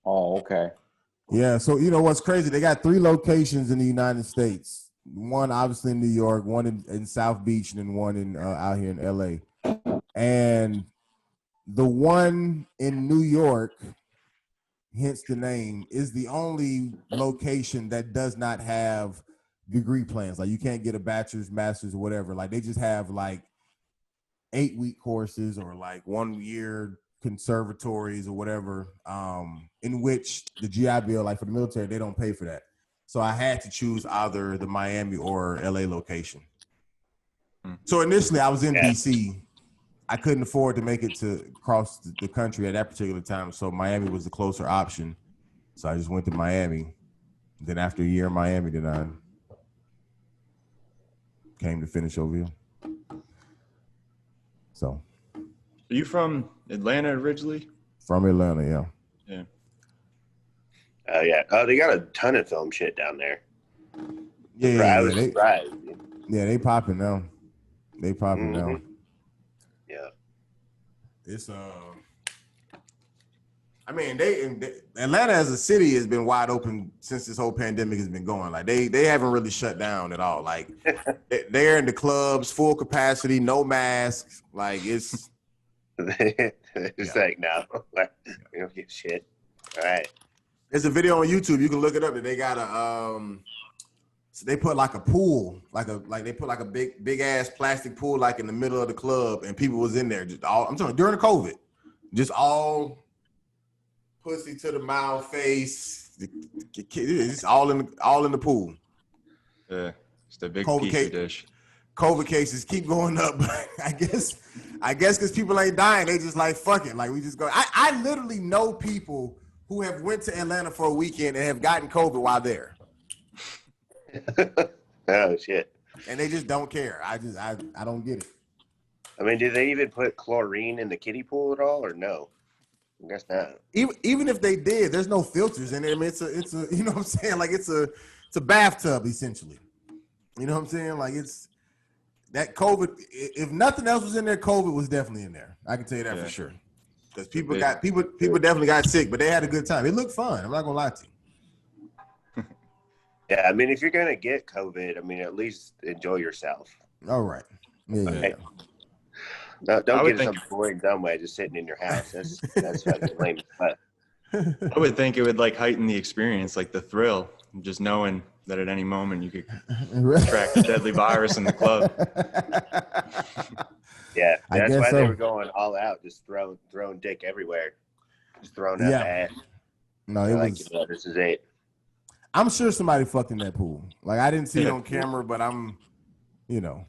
Oh, okay. Yeah, so you know what's crazy? They got 3 locations in the United States. One obviously in New York, one in South Beach, and then one in out here in LA. And the one in New York, hence the name, is the only location that does not have degree plans. Like you can't get a bachelor's, master's, or whatever. Like they just have like 8-week courses or like 1 year conservatories or whatever, in which the GI Bill, like for the military, they don't pay for that. So I had to choose either the Miami or LA location. So initially I was in DC. I couldn't afford to make it to cross the country at that particular time. So Miami was the closer option. So I just went to Miami. Then after a year in Miami, then I came to finish over here. So. Are you from Atlanta originally? From Atlanta, yeah. Yeah. Yeah. Oh, they got a ton of film shit down there. Yeah, I was surprised. Yeah, they popping now. They popping now. Yeah. It's I mean, they Atlanta as a city has been wide open since this whole pandemic has been going. Like they haven't really shut down at all. Like they're in the clubs, full capacity, no masks. Like it's like no, we don't give shit. All right. There's a video on YouTube. You can look it up. That they got a so they put like a pool, like they put like a big ass plastic pool like in the middle of the club, and people was in there just all. I'm talking during the COVID, just all pussy to the mouth, face. It's all in the pool. Yeah, just a big COVID petri dish. COVID cases keep going up. I guess because people ain't dying, they just like fuck it. Like we just go. I literally know people who have went to Atlanta for a weekend and have gotten COVID while there. Oh shit! And they just don't care. I don't get it. I mean, did they even put chlorine in the kiddie pool at all, or no? I guess not. Even if they did, there's no filters in it. I mean, it's a you know what I'm saying? Like it's a bathtub essentially. You know what I'm saying? Like it's that COVID. If nothing else was in there, COVID was definitely in there. I can tell you that for sure. Because people definitely got sick, but they had a good time. It looked fun. I'm not gonna lie to you. Yeah, I mean, if you're gonna get COVID, I mean, at least enjoy yourself. All right. Yeah. No, don't get some boring dumb way just sitting in your house. That's fucking lame. But I would think it would like heighten the experience, like the thrill, just knowing that at any moment you could contract a deadly virus in the club. Yeah, that's why they were going all out, just throwing dick everywhere, just throwing out the ass. No, it was. Like, this is it. I'm sure somebody fucked in that pool. Like I didn't see it on camera, but I'm, you know,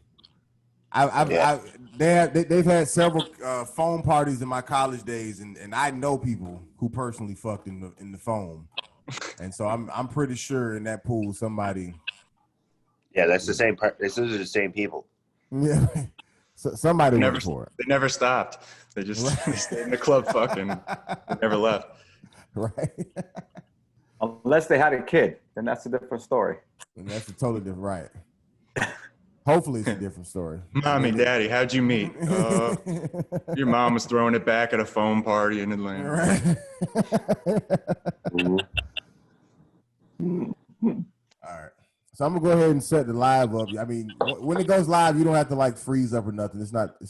they've had several foam parties in my college days, and I know people who personally fucked in the foam, and so I'm pretty sure in that pool somebody. Yeah, that's the same part. This is the same people. Yeah, so somebody never for it. They never stopped. They just they stayed in the club fucking. They never left. Right. Unless they had a kid, then that's a different story. And that's a totally different, right? Hopefully, it's a different story. Mommy, Daddy, how'd you meet? Your mom was throwing it back at a foam party in Atlanta. Right. All right. So I'm gonna go ahead and set the live up. I mean, when it goes live, you don't have to like freeze up or nothing. It's not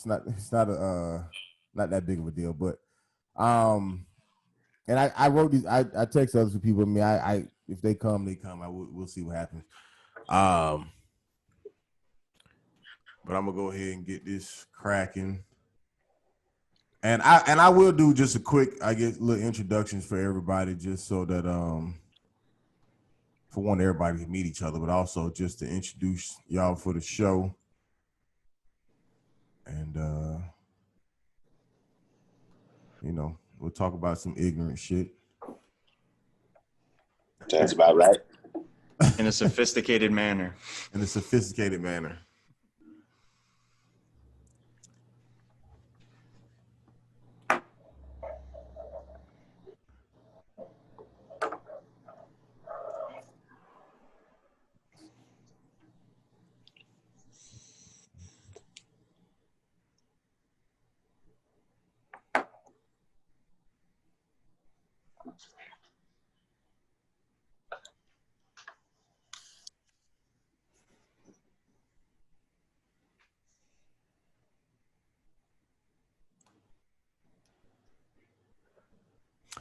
that big of a deal. But and I wrote these. I text other people. I mean, I if they come, they come. We'll see what happens. But I'm gonna go ahead and get this cracking. And I will do just a quick, I guess, little introductions for everybody, just so that for one, everybody can meet each other, but also just to introduce y'all for the show. And you know, we'll talk about some ignorant shit. Sounds about right. In a sophisticated manner.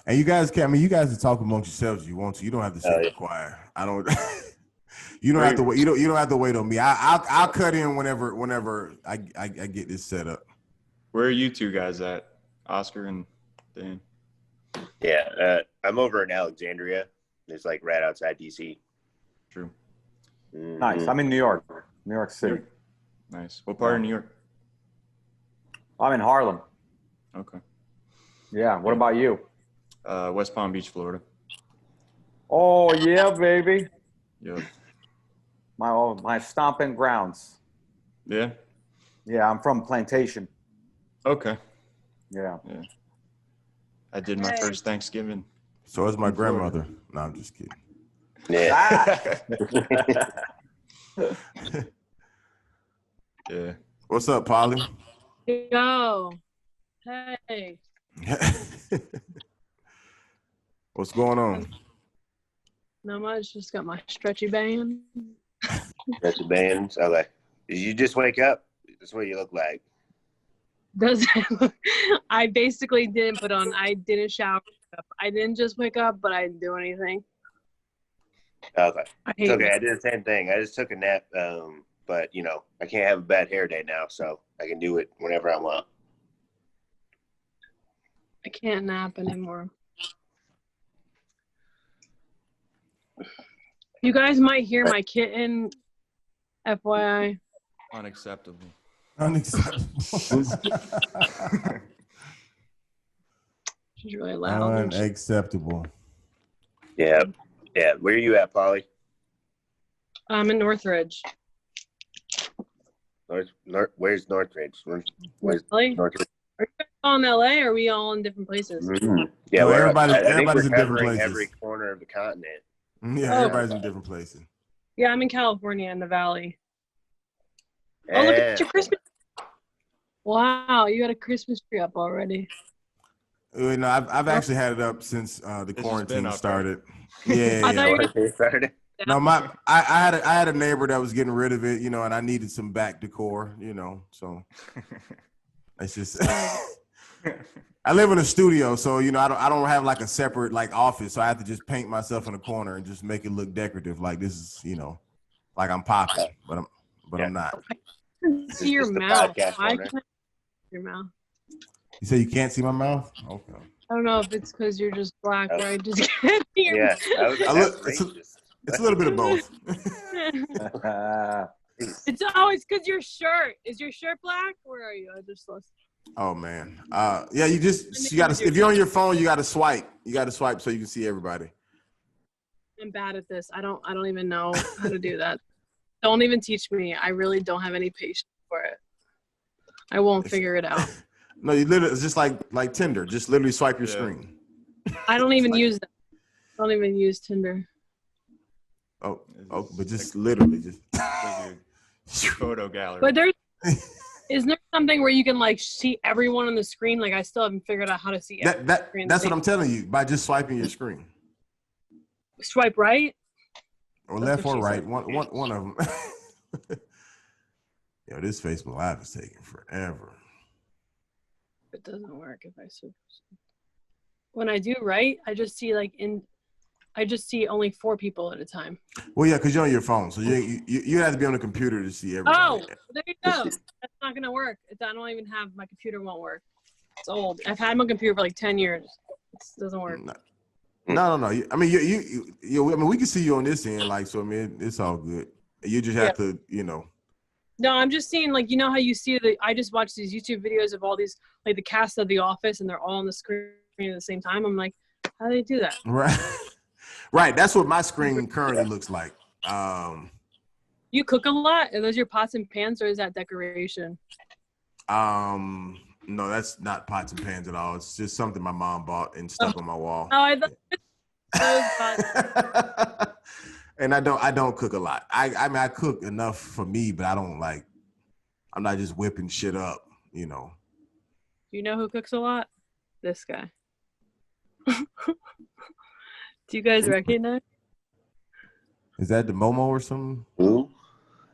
And you guys can. I mean, you guys can talk amongst yourselves if you want to. You don't have to sit in yeah. the choir. I don't. You don't have to wait. You don't have to wait on me. I'll cut in whenever I get this set up. Where are you two guys at? Oscar and Dan. Yeah, I'm over in Alexandria. It's like right outside DC. True. Nice. I'm in New York City. Nice. What part of New York? I'm in Harlem. Okay. Yeah. What about you? West Palm Beach, Florida. Oh yeah, baby. Yep. My stomping grounds. Yeah. Yeah, I'm from Plantation. Okay. Yeah. I did my first Thanksgiving. So is my grandmother. No, I'm just kidding. Yeah. Yeah. What's up, Polly? Yo. Hey. What's going on? Not much. Just got my stretchy band. That's a band. So like, did you just wake up? That's what you look like. Does I basically didn't put on. I didn't shower. I didn't just wake up, but I didn't do anything. Okay. I It's hate okay. it. I did the same thing. I just took a nap. But I can't have a bad hair day now, so I can do it whenever I want. I can't nap anymore. You guys might hear my kitten. FYI. Unacceptable. Unacceptable. She's really loud. Unacceptable. Yeah. Yeah. Where are you at, Polly? I'm in Northridge. Where's Northridge? Where's Really? Northridge? Are you guys all in LA or are we all in different places? Mm-hmm. Yeah, No, everybody's I think in we're different covering places. every corner of the continent. Yeah, Oh. everybody's in different places. Yeah, I'm in California in the Valley. Oh, look at your Christmas. Wow, you got a Christmas tree up already. No, I've actually had it up since the It's just quarantine been up, started. Yeah, I thought you were They started. No, I had a neighbor that was getting rid of it, and I needed some back decor, so it's just I live in a studio, so I don't have like a separate like office, so I have to just paint myself in a corner and just make it look decorative, like this is like I'm popping, but I'm not. I can see your just the mouth. podcast Why corner. can't I see your mouth? You say you can't see my mouth? Okay. I don't know if it's because you're just black, or I just can't see your Yeah, mouth. It's a little bit of both. It's always because your shirt. Is your shirt black? Where are you? I just lost. Oh man. Yeah, you gotta, if you're on your phone, you gotta swipe. You gotta swipe so you can see everybody. I'm bad at this. I don't even know how to do that. Don't even teach me. I really don't have any patience for it. I won't figure it out. No, you literally, it's just like Tinder. Just literally swipe your screen. I don't even use that. I don't even use Tinder. Oh, but just literally just Photo gallery. But isn't there something where you can like see everyone on the screen? Like I still haven't figured out how to see everyone. that's what I'm telling you, by just swiping your screen. Swipe right? Or left or right. One of them. Yo, this Facebook Live is taking forever. It doesn't work if I switch. When I do right, I just see only 4 people at a time. Well, yeah, because you're on your phone, so you have to be on the computer to see everybody. Oh, there you go. That's not gonna work. I don't even have my computer. Won't work. It's old. I've had my computer for like 10 years. It doesn't work. No. I mean, I mean, we can see you on this end, like, so I mean, it's all good. You just have to, No, I'm just seeing, like, how you see I just watch these YouTube videos of all these, like, the cast of The Office, and they're all on the screen at the same time. I'm like, how do they do that? Right. Right. That's what my screen currently looks like. You cook a lot? Are those your pots and pans, or is that decoration? No, that's not pots and pans at all. It's just something my mom bought and stuck on my wall. Oh, I thought And I don't cook a lot. I mean, I cook enough for me, but I'm not just whipping shit up, Do you know who cooks a lot? This guy. Do you guys recognize? Is that the Momo or something? Who?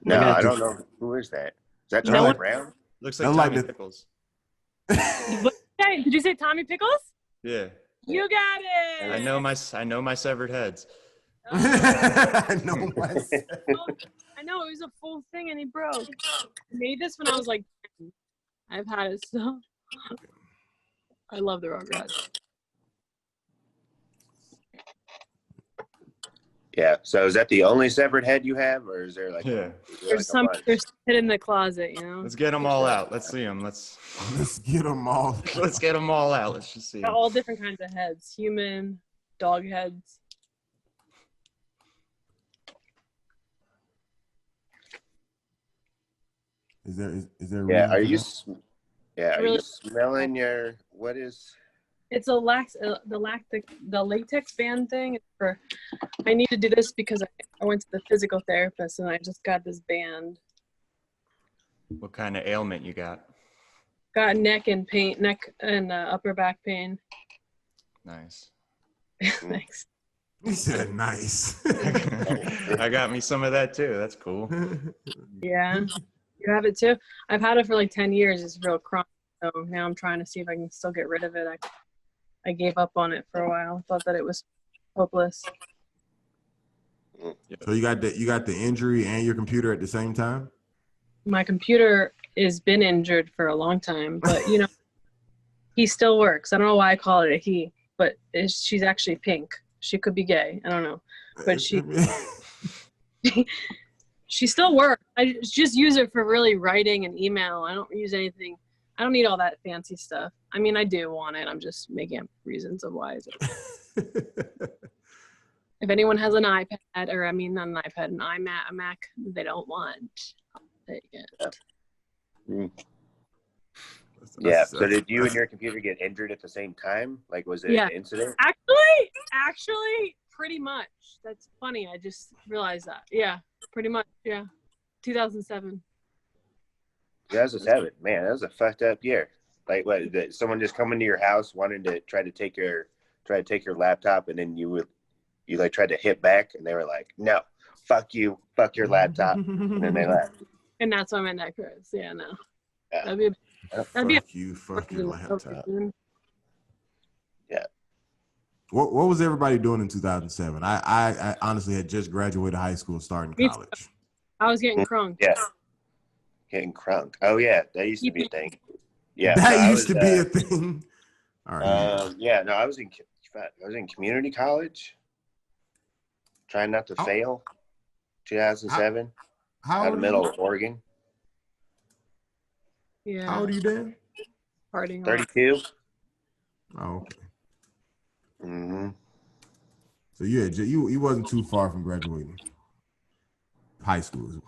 No, Okay. I don't know. Who is that? Is that No, Charlie like- Brown? Looks like I like Tommy the- Pickles. Hey, did you say Tommy Pickles? Yeah. You got it. I know my severed heads. I know myself. I know it was a full thing and he broke. I made this when I was like 10. I've had it so. I love the Rugrats. Yeah. So is that the only severed head you have, or is there like Yeah. There's some there's hid in the closet, you know. Let's get them all out. Let's see them. Let's get them all. Let's get them all out. Let's just see Got 'em. all different kinds of heads: human, dog heads. Is there? A Yeah. reason Are for you? that? Yeah. Are Really- you smelling your? What is? It's the latex band thing. It's for I need to do this because I went to the physical therapist and I just got this band. What kind of ailment you got? Got neck and upper back pain. Nice. Thanks. He said nice. I got me some of that too. That's cool. Yeah. You have it too? I've had it for like 10 years. It's real chronic. So now I'm trying to see if I can still get rid of it. I gave up on it for a while. Thought that it was hopeless. So you got the injury and your computer at the same time? My computer has been injured for a long time, but you know, he still works. I don't know why I call it a he, but she's actually pink. She could be gay. I don't know, but she still works. I just use it for really writing and email. I don't use anything. I don't need all that fancy stuff. I mean, I do want it. I'm just making up reasons of why. If anyone has an iPad, or I mean, not an iPad, an iMac, a Mac, they don't want, I'll take it. Yeah. So did you and your computer get injured at the same time? Like, was it an incident? Actually, pretty much. That's funny. I just realized that. Yeah, pretty much. Yeah, 2007. 2007. Man, that was a fucked up year. Like, what? Did someone just come into your house wanting to try to take your laptop, and then you like tried to hit back, and they were like, "No, fuck you, fuck your laptop," and then they left. And that's why I'm in that Chris. Yeah, no. Yeah. That'd be Fuck your laptop. Yeah. What was everybody doing in 2007? I honestly had just graduated high school, starting college. I was getting crunk. Yeah. Getting crunk. Oh yeah, that used to be a thing. Yeah. That used to be a thing. All right. Yeah. No, I was in community college. Trying not to fail. 2007. How out old of middle of Oregon. Yeah. How old are you, Dan? Partying. 32. Oh, okay. Mm-hmm. So you wasn't too far from graduating high school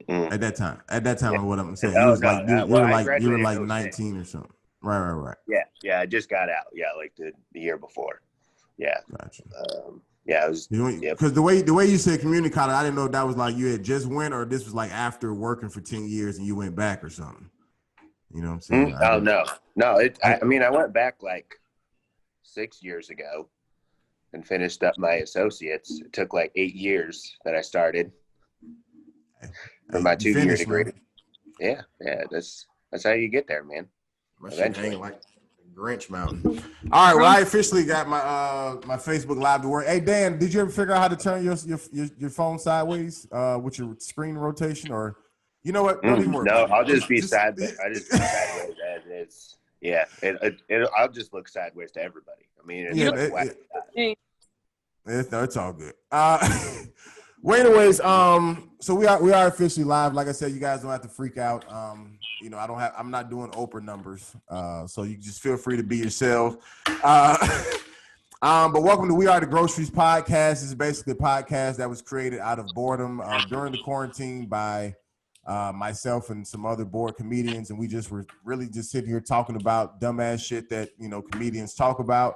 at that time. At that time, what I'm saying, you were like 19 or something. Right. Yeah. I just got out. Yeah, like the year before. Yeah. Gotcha. Yeah, it was. Because the way you said community college, I didn't know if that was like you had just went, or this was like after working for 10 years and you went back or something. You know what I'm saying? Oh no. I mean, I went back like 6 years ago and finished up my associates. It took like 8 years that I started for my 2-year degree. Man. Yeah. That's how you get there, man. Eventually, like Grinch Mountain. All right, well, I officially got my Facebook Live to work. Hey Dan, did you ever figure out how to turn your phone sideways with your screen rotation, or you know what? Don't even worry. No, I'll just be sideways. I just be sideways as it's. Yeah, I'll just look sideways to everybody. I mean, it's all good. Well, anyways, so we are officially live. Like I said, you guys don't have to freak out. I'm not doing Oprah numbers, so you just feel free to be yourself. But welcome to We Are the Groceries podcast. This is basically a podcast that was created out of boredom during the quarantine by myself and some other bored comedians, and we just were really just sitting here talking about dumbass shit that comedians talk about.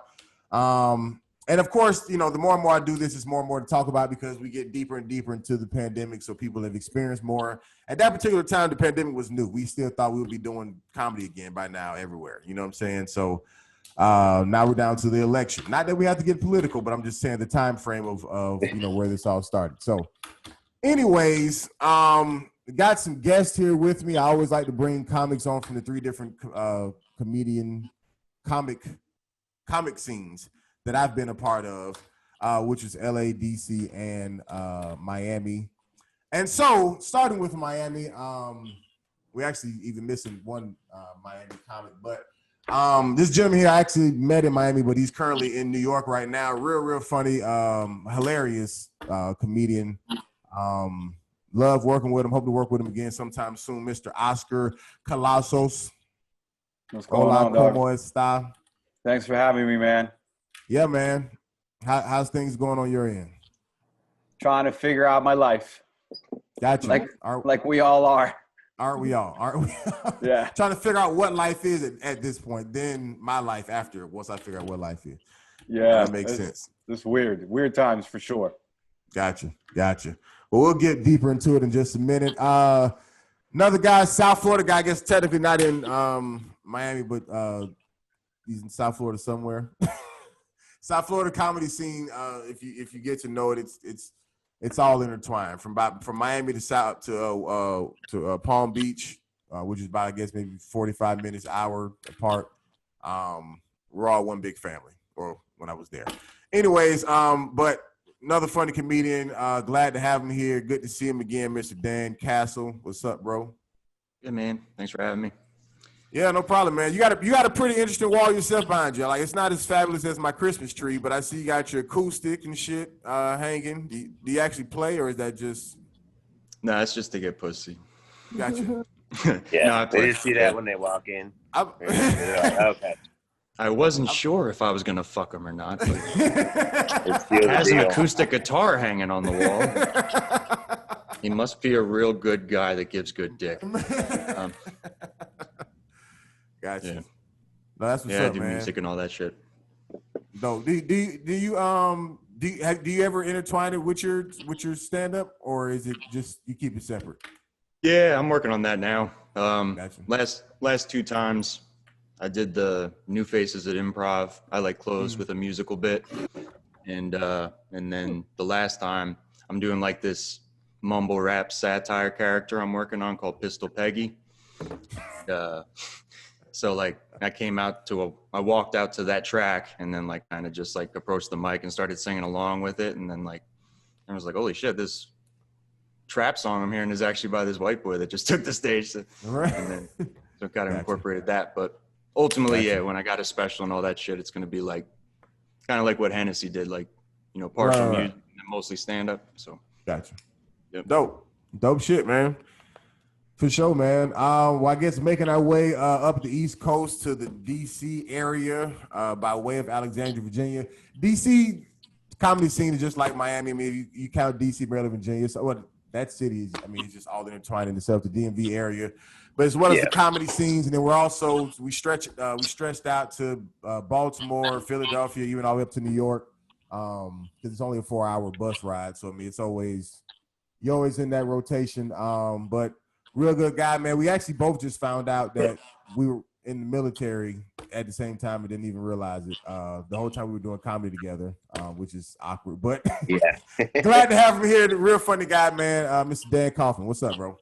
And of course, the more and more I do this, it's more and more to talk about because we get deeper and deeper into the pandemic. So people have experienced more. At that particular time, the pandemic was new. We still thought we would be doing comedy again by now everywhere. You know what I'm saying? So now we're down to the election. Not that we have to get political, but I'm just saying the time frame of where this all started. So anyways, got some guests here with me. I always like to bring comics on from the 3 different comedian comic scenes that I've been a part of, which is LA, DC, and Miami. And so, starting with Miami, we actually even missing one Miami comic, but this gentleman here I actually met in Miami, but he's currently in New York right now. Real funny, hilarious comedian. Love working with him. Hope to work with him again sometime soon. Mr. Oscar Colasos. What's going Hola, on, dog? ¿cómo está? Thanks for having me, man. Yeah, man. How's things going on your end? Trying to figure out my life, Gotcha. like we all are. Aren't we all? Aren't we? Yeah. Trying to figure out what life is at this point. Then my life after, once I figure out what life is. Yeah. That makes sense. It's weird times for sure. Gotcha. Well, we'll get deeper into it in just a minute. Another guy, South Florida guy, I guess technically not in Miami, but he's in South Florida somewhere. South Florida comedy scene. If you get to know it, it's all intertwined from Miami to South to Palm Beach, which is about I guess maybe 45 minutes, hour apart. We're all one big family, or when I was there. Anyways, but another funny comedian. Glad to have him here. Good to see him again, Mr. Dan Castle. What's up, bro? Good, man. Thanks for having me. Yeah, no problem, man. You got a pretty interesting wall yourself behind you. Like it's not as fabulous as my Christmas tree, but I see you got your acoustic and shit hanging. Do you actually play, or is that just? No, it's just to get pussy. Gotcha. Yeah, No, I they play. just see that when they walk in. I'm- They're like, okay. I wasn't sure if I was gonna fuck him or not, but It's the has an deal. acoustic guitar hanging on the wall. He must be a real good guy that gives good dick. Gotcha. Yeah. No, that's what's Yeah, I up, do man. music and all that shit. No, do you ever intertwine it with your stand up, or is it just you keep it separate? Yeah, I'm working on that now. Gotcha. Last two times I did the New Faces at Improv. I like closed with a musical bit. And then the last time I'm doing like this mumble rap satire character I'm working on called Pistol Peggy. So like I walked out to that track and then like kind of just like approached the mic and started singing along with it. And then like, I was like, holy shit, this trap song I'm hearing is actually by this white boy that just took the stage. So, Right. and then so kind of Gotcha. incorporated that. But ultimately, Gotcha. yeah, when I got a special and all that shit, it's going to be like, kind of like what Hennessy did, like, you know, partial Right. music and mostly stand up. So, Gotcha. Yep. Dope shit, man. For sure, man. Well, I guess making our way up the East Coast to the DC area by way of Alexandria, Virginia. DC comedy scene is just like Miami. I mean, you count DC, Maryland, Virginia. So what that city is, I mean, it's just all intertwined in itself, the DMV area. But as well as the comedy scenes, and then we stretched out to Baltimore, Philadelphia, even all the way up to New York. Because it's only a 4-hour bus ride. So I mean, you're always in that rotation. But real good guy, man. We actually both just found out that we were in the military at the same time and didn't even realize it. The whole time we were doing comedy together, which is awkward. But Yeah. glad to have him here. The real funny guy, man. Mr. Dan Kaufman. What's up, bro?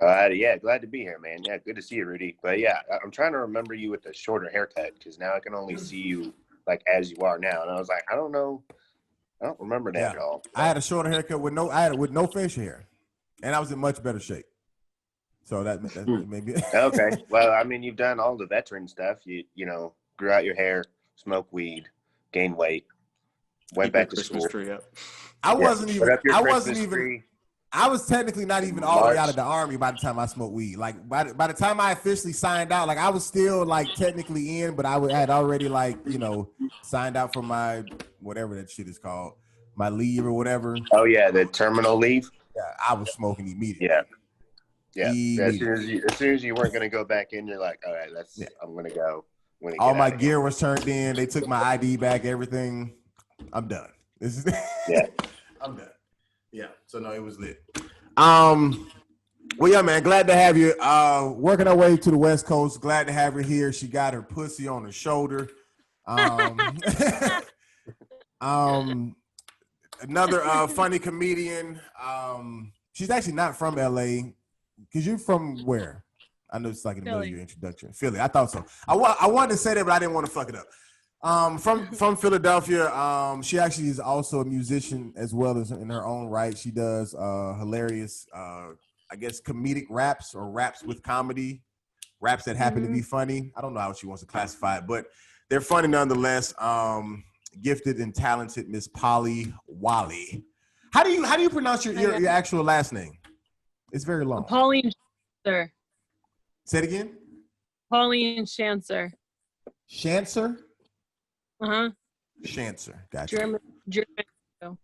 Yeah, glad to be here, man. Yeah, good to see you, Rudy. But yeah, I'm trying to remember you with the shorter haircut because now I can only see you like as you are now. And I was like, I don't know. I don't remember that at all. I had a shorter haircut with no facial hair, and I was in much better shape. So that maybe Okay. Well, I mean, you've done all the veteran stuff. You know, grew out your hair, smoked weed, gained weight, went keep your back to Christmas school. tree up. I wasn't even. Put up your I Christmas wasn't even. tree. I was technically not even all the way March. out of the army by the time I smoked weed. Like by the time I officially signed out, like I was still like technically in, but I had already like signed out for my whatever that shit is called, my leave or whatever. Oh yeah, the terminal leave. Yeah, I was smoking immediately. Yeah. As soon as you weren't gonna go back in, you're like, all right, I'm gonna go. All my gear was turned in. They took my ID back. Everything. I'm done. This is I'm done. Yeah. So no, it was lit. Well, yeah, man. Glad to have you. Working our way to the West Coast. Glad to have her here. She got her pussy on her shoulder. Another funny comedian. She's actually not from LA. Cause you're from where? I know it's like in the middle of Philly. your introduction. Philly. I thought so. I wanted to say that, but I didn't want to fuck it up. From Philadelphia. She actually is also a musician as well as in her own right. She does hilarious, I guess, comedic raps or raps with comedy, raps that happen to be funny. I don't know how she wants to classify it, but they're funny nonetheless. Gifted and talented Miss Polly Wally. How do you pronounce your actual last name? It's very long. Pauline Shancer. Say it again. Pauline Shancer. Shancer? Uh-huh. Shancer. Gotcha. German.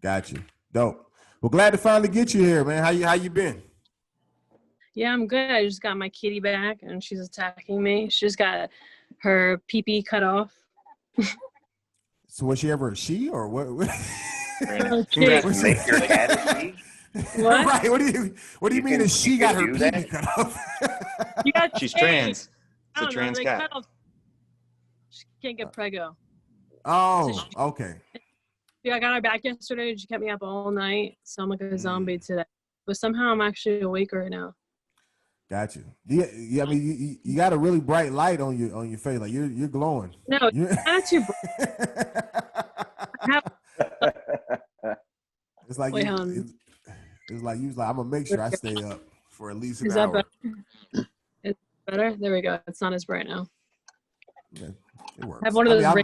Got you. Dope. Well, glad to finally get you here, man. How you been? Yeah, I'm good. I just got my kitty back and she's attacking me. She just got her pee-pee cut off. So was she ever a she or what? Just make your head a she? What? Right. What do you mean that she got her pee cut off? She's trans. I It's a don't know, trans they cat. cut off- She can't get preggo. Oh, okay. Yeah, I got her back yesterday. She kept me up all night, so I'm like a zombie today. But somehow I'm actually awake right now. Got you. Yeah. I mean, you got a really bright light on your face. Like you're glowing. No, You're... not too bright. It's like Wait, it's like you was like, I'm gonna make sure I stay up for at least an Is that hour. better? Is it better? There we go. It's not as bright now. Yeah, it works. I have one of those.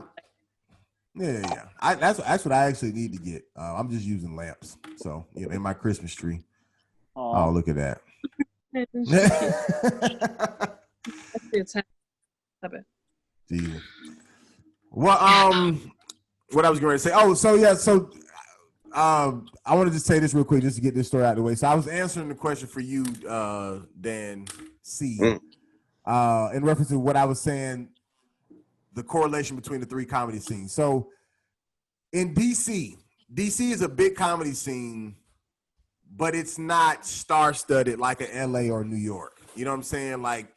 Yeah. That's what I actually need to get. I'm just using lamps. So in my Christmas tree. Oh, look at that. It's habit. Jesus. Well, what I was going to say. Oh, so yeah, I want to just say this real quick just to get this story out of the way. So I was answering the question for you, Dan C, in reference to what I was saying, the correlation between the three comedy scenes. So in DC is a big comedy scene, but it's not star-studded like a LA or New York. You know what I'm saying? Like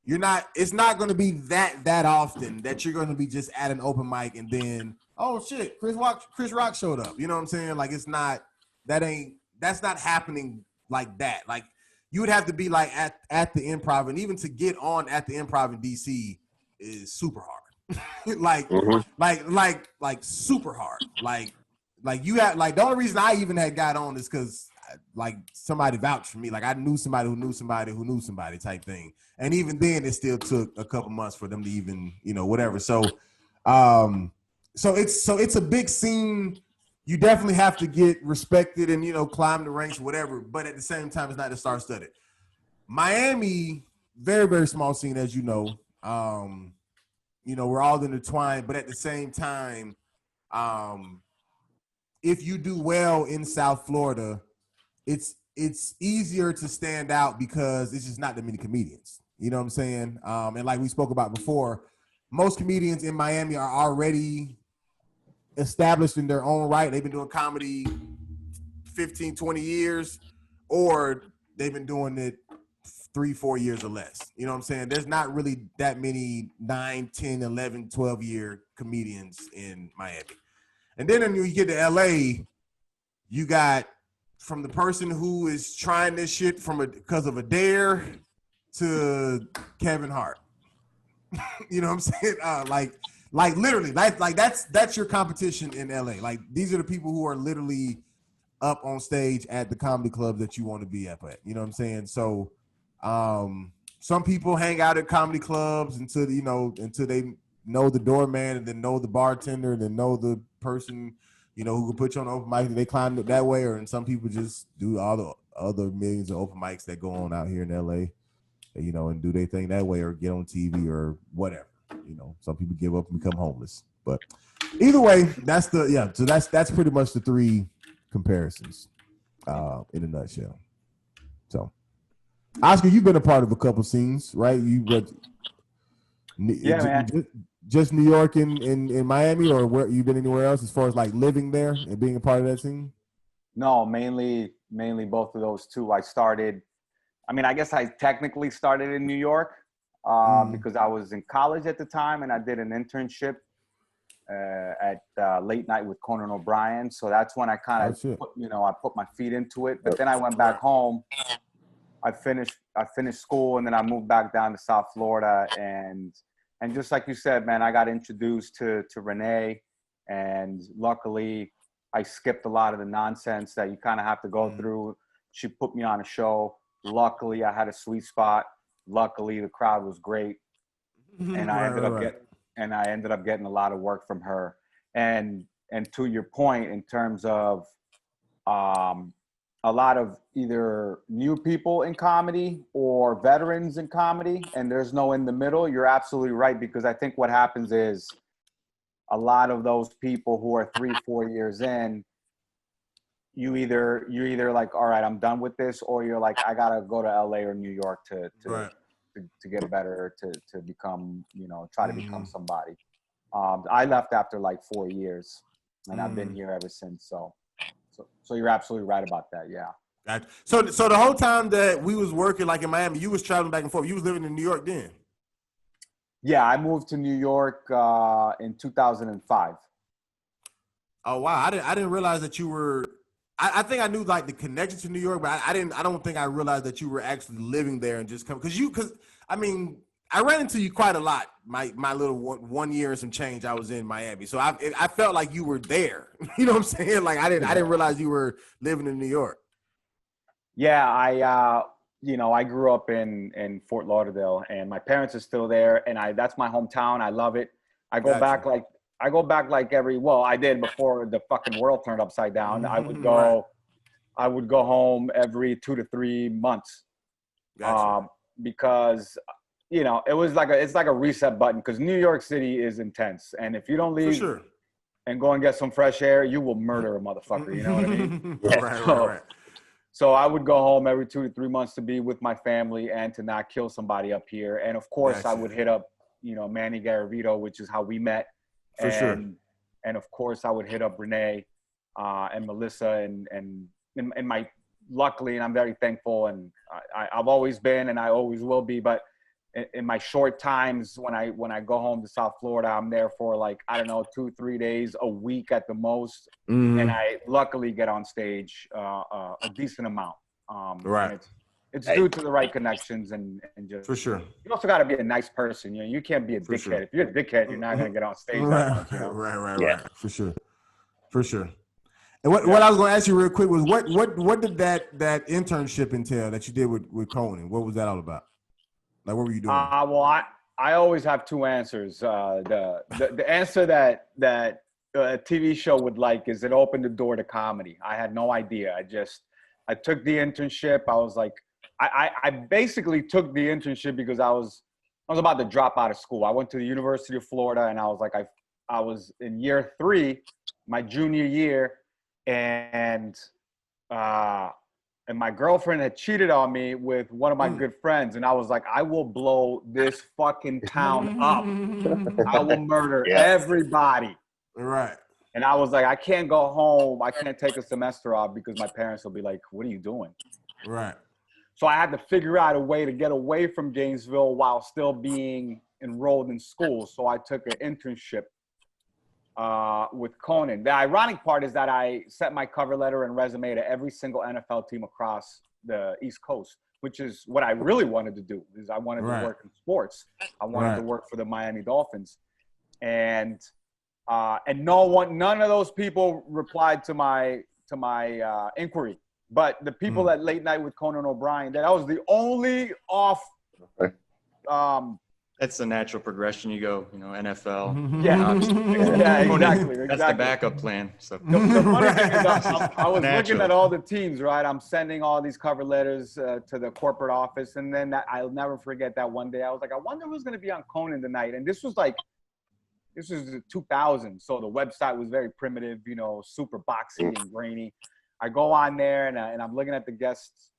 it's not going to be that often that you're going to be just at an open mic and then, oh shit, Chris Rock showed up. You know what I'm saying? Like that's not happening like that. Like you would have to be like at the Improv, and even to get on at the Improv in DC is super hard. like super hard. Like you have like the only reason I even had got on is because like somebody vouched for me. Like I knew somebody who knew somebody who knew somebody type thing. And even then it still took a couple months for them to even, whatever. So it's a big scene. You definitely have to get respected and climb the ranks, whatever, but at the same time it's not the star-studded. Miami, very, very small scene, as you know. We're all intertwined, but at the same time, if you do well in South Florida, it's easier to stand out because it's just not that many comedians. You know what I'm saying? And like we spoke about before, most comedians in Miami are already established in their own right. They've been doing comedy 15, 20 years, or they've been doing it 3-4 years or less. You know what I'm saying? There's not really that many 9, 10, 11, 12-year comedians in Miami. And then when you get to LA, you got from the person who is trying this shit because of a dare to Kevin Hart. You know what I'm saying? Like literally, like that's your competition in LA. Like these are the people who are literally up on stage at the comedy club that you want to be up at. You know what I'm saying? So some people hang out at comedy clubs until they know the doorman and then know the bartender and then know the person who can put you on an open mic, and they climb it that way. And some people just do all the other millions of open mics that go on out here in LA, and do their thing that way or get on TV or whatever. Some people give up and become homeless. But either way, so that's pretty much the three comparisons in a nutshell. So Oscar, you've been a part of a couple scenes, right? Man. Just New York and Miami, or where you been anywhere else as far as like living there and being a part of that scene? No, mainly both of those two. I guess I technically started in New York because I was in college at the time and I did an internship at Late Night with Conan O'Brien. So that's when I kind of I put my feet into it. But then I went back home I finished school, and then I moved back down to South Florida, and just like you said, man, I got introduced to Renee, and luckily I skipped a lot of the nonsense that you kind of have to go through. She put me on a show. Luckily, I had a sweet spot. Luckily, the crowd was great, and I ended up getting a lot of work from her. And to your point, in terms of a lot of either new people in comedy or veterans in comedy, and there's no in the middle. You're absolutely right, because I think what happens is a lot of those people who are 3-4 years in, you're either like, all right, I'm done with this, or you're like, I gotta go to LA or New York to get better, to become, try to become somebody. I left after like 4 years, and I've been here ever since. So you're absolutely right about that. Yeah. Gotcha. So the whole time that we was working like in Miami, you was traveling back and forth. You was living in New York then. Yeah, I moved to New York in 2005. Oh wow, I didn't realize that you were. I think I knew like the connection to New York, but I don't think I realized that you were actually living there and just come because I mean I ran into you quite a lot. My little 1 year and some change I was in Miami, so I felt like you were there. You know what I'm saying? Like I didn't realize you were living in New York. Yeah, I grew up in Fort Lauderdale, and my parents are still there, and that's my hometown. I love it. I go back like I did before the fucking world turned upside down. I would go home every 2 to 3 months. Gotcha. Because it's like a reset button, because New York City is intense, and if you don't leave For sure. and go and get some fresh air, you will murder a motherfucker. You know what I mean? Right. So I would go home every 2 to 3 months to be with my family and to not kill somebody up here. And of course, Gotcha. I would hit up, Manny Garavito, which is how we met. For sure. And of course, I would hit up Renee and Melissa and luckily, and I'm very thankful, and I've always been, and I always will be. But in my short times when I go home to South Florida, I'm there for like, I don't know, 2-3 days, a week at the most. And I luckily get on stage a decent amount. Right. And it's due to the right connections and just, for sure. You also got to be a nice person. You can't be a dickhead. Sure. If you're a dickhead, you're not going to get on stage that much. Right. For sure. And what I was going to ask you real quick was what did that internship entail that you did with Conan? What was that all about? Like, what were you doing? Well, I always have two answers. The answer that a TV show would like is it opened the door to comedy. I had no idea. I took the internship. I was like, I basically took the internship because I was about to drop out of school. I went to the University of Florida, and I was like, I was in year 3, my junior year, and my girlfriend had cheated on me with one of my good friends. And I was like, I will blow this fucking town up. I will murder everybody. Right. And I was like, I can't go home. I can't take a semester off because my parents will be like, what are you doing? Right. So I had to figure out a way to get away from Gainesville while still being enrolled in school. So I took an internship with Conan. The ironic part is that I sent my cover letter and resume to every single NFL team across the East Coast, which is what I really wanted to do. Is I wanted to work in sports. I wanted to work for the Miami Dolphins, and none of those people replied to my inquiry. But the people at Late Night with Conan O'Brien, that was the only off. That's the natural progression. You go, NFL. Yeah, exactly. That's the backup plan. So the funny thing is, I was looking at all the teams, right? I'm sending all these cover letters to the corporate office, and then I'll never forget that one day. I was like, I wonder who's going to be on Conan tonight. And this was 2000, so the website was very primitive, super boxy and grainy. I go on there and I'm looking at the guests,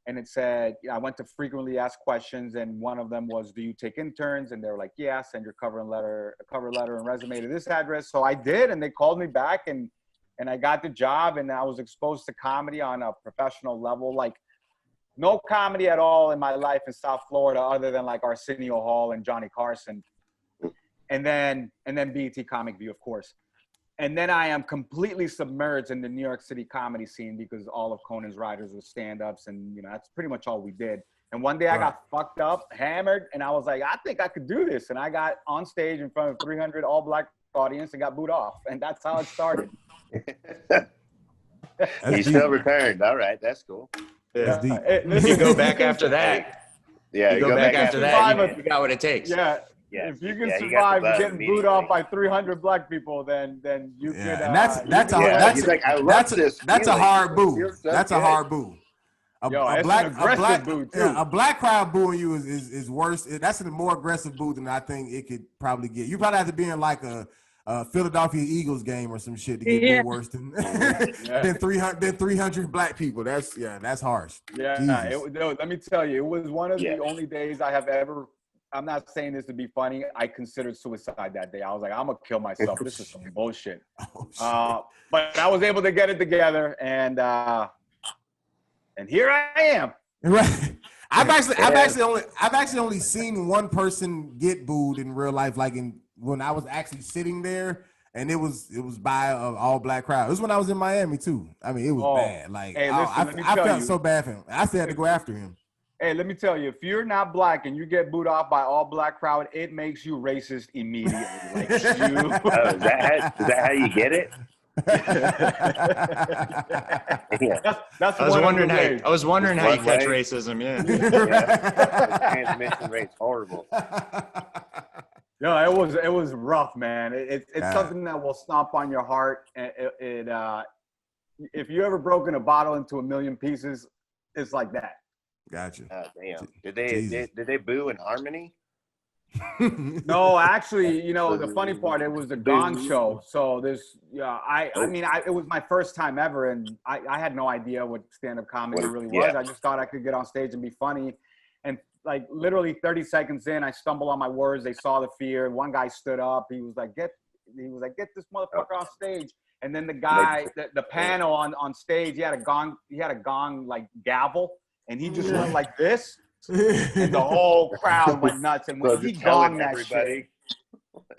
and it said, I went to frequently asked questions, and one of them was, do you take interns? And they were like, yeah, send your cover letter and resume to this address. So I did, and they called me back, and I got the job, and I was exposed to comedy on a professional level. Like, no comedy at all in my life in South Florida other than like Arsenio Hall and Johnny Carson. And then BET Comic View, of course. and then I am completely submerged in the New York City comedy scene because all of Conan's writers were stand-ups, and you know that's pretty much all we did. And one day I got fucked up, hammered, and I was like, I think I could do this. And I got on stage in front of 300 all-black audience and got booed off, and that's how it started. You still returned. All right, that's cool. Yeah. If you go back after that, Yeah, you go back after that, you got what it takes. Yeah. Yeah. If you can Yeah, you got survive the bug getting booed off by 300 black people, then you could. And that's he's like, I love this. That's a hard boo. So that's good. a hard boo. A black boo too. Yeah, a black crowd booing you is worse. That's a more aggressive boo than I think it could probably get. You probably have to be in like a Philadelphia Eagles game or some shit to get booed worse than than 300 black people. That's harsh. Yeah, let me tell you, it was one of the only days I have ever. I'm not saying this to be funny. I considered suicide that day. I was like, I'm gonna kill myself. This is some bullshit. But I was able to get it together, and here I am. Right. I've actually only seen one person get booed in real life, like when I was actually sitting there, and it was by an all black crowd. It was when I was in Miami too. I mean, it was bad. Like, hey, listen, I felt so bad for him. I still had to go after him. Hey, let me tell you, if you're not black and you get booed off by all black crowd, it makes you racist immediately. Like is that how you get it? That's I was wondering how you catch racism. Transmission rate's horrible. No, it was rough, man. It's something that will stomp on your heart. If you ever broken a bottle into a million pieces, it's like that. Gotcha. Oh, damn. Did they boo in harmony? No, actually, you know, the funny part, it was a gong show. So this, it was my first time ever, and I had no idea what stand-up comedy really was. I just thought I could get on stage and be funny. And like literally 30 seconds in, I stumbled on my words. They saw the fear. One guy stood up. He was like, get this motherfucker on stage. And then the guy, the panel on stage, he had a gong like gavel, and he just went like this. And the whole crowd went nuts. And when he gonged that shit,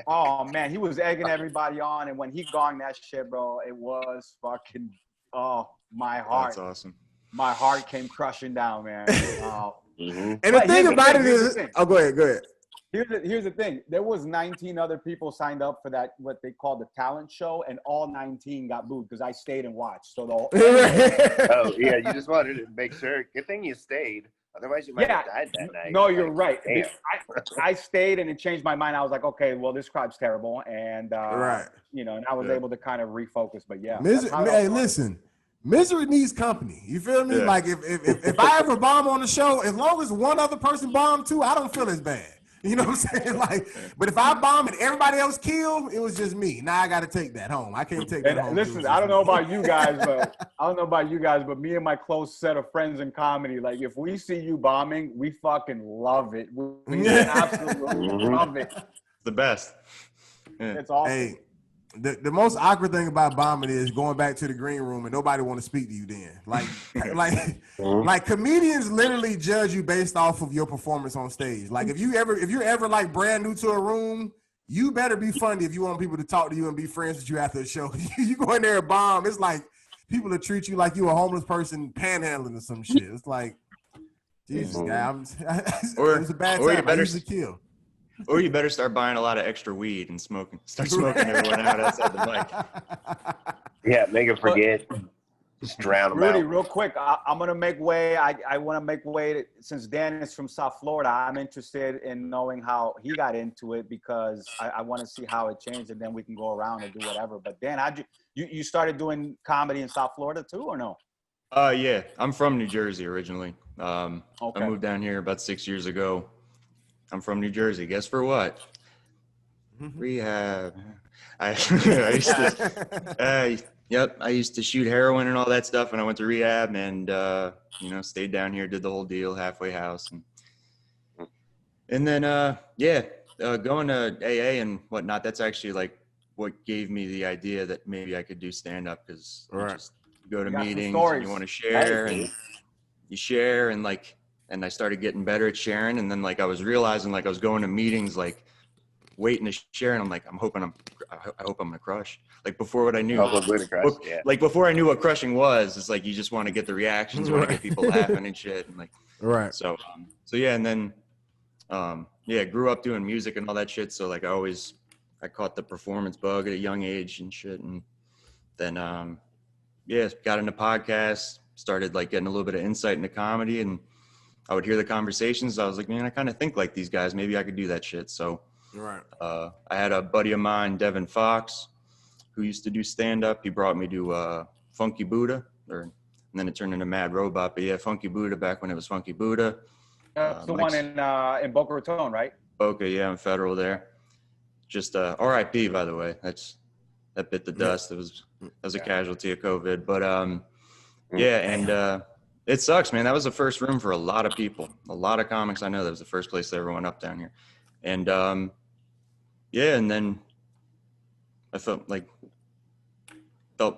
oh man, he was egging everybody on. And when he gonged that shit, bro, it was fucking, my heart. That's awesome. My heart came crushing down, man. And the thing about it is, go ahead. Here's the thing. There was 19 other people signed up for that, what they call the talent show, and all 19 got booed because I stayed and watched. So you just wanted to make sure. Good thing you stayed. Otherwise, you might have died that night. No, you're right. I stayed, and it changed my mind. I was like, okay, well, this crowd's terrible, and you know, and I was able to kind of refocus. But yeah, hey, listen. Misery needs company. You feel me? Yeah. Like if I ever bomb on the show, as long as one other person bombed too, I don't feel as bad. You know what I'm saying? Like, but if I bomb and everybody else killed, it was just me. Now I got to take that home. I can't take that home. Listen, I don't know about you guys, but me and my close set of friends in comedy, like if we see you bombing, we fucking love it. We absolutely love it. The best. Yeah. It's awesome. Hey, the most awkward thing about bombing is going back to the green room and nobody want to speak to you then. Like comedians literally judge you based off of your performance on stage. Like if you're ever like brand new to a room, you better be funny if you want people to talk to you and be friends with you after the show. You go in there and bomb, it's like people will treat you like you a homeless person panhandling or some shit. It's like, Jesus, guy, it was a bad time. I used to kill. Or you better start buying a lot of extra weed and start smoking everyone out outside the mic. Yeah, make it forget. Just drown them Rudy, out. real quick, I'm going to make way. I want to make way. Since Dan is from South Florida, I'm interested in knowing how he got into it because I want to see how it changed, and then we can go around and do whatever. But Dan, how'd you started doing comedy in South Florida too, or no? Yeah, I'm from New Jersey originally. I moved down here about 6 years ago. I'm from New Jersey. Guess for what? Rehab. I used to shoot heroin and all that stuff, and I went to rehab and stayed down here, did the whole deal, halfway house, and then going to AA and whatnot. That's actually like what gave me the idea that maybe I could do stand up because you just go to meetings and you want to share and you share and I started getting better at sharing. And then like, I was realizing like I was going to meetings, like waiting to share. And I'm like, I'm hoping I hope I'm gonna crush. Like before what I knew, Oh, good to crush, yeah. like before I knew what crushing was, it's like you just want to get the reactions, you want to get people laughing and shit, and like, Right. so yeah, and then yeah, grew up doing music and all that shit. So like I caught the performance bug at a young age and shit, and then yeah, got into podcasts, started like getting a little bit of insight into comedy, and I would hear the conversations. I was like, man, I kind of think like these guys. Maybe I could do that shit. So Right. I had a buddy of mine, Devin Fox, who used to do stand-up. He brought me to Funky Buddha, and then it turned into Mad Robot. But yeah, Funky Buddha back when it was Funky Buddha. That's the one in Boca Raton, right? Boca, yeah, I'm Federal there. Just RIP, by the way. That bit the dust. That was a casualty of COVID. But yeah, and it sucks, man. That was the first room for a lot of people. A lot of comics I know. That was the first place they ever went up down here. And yeah, and then I felt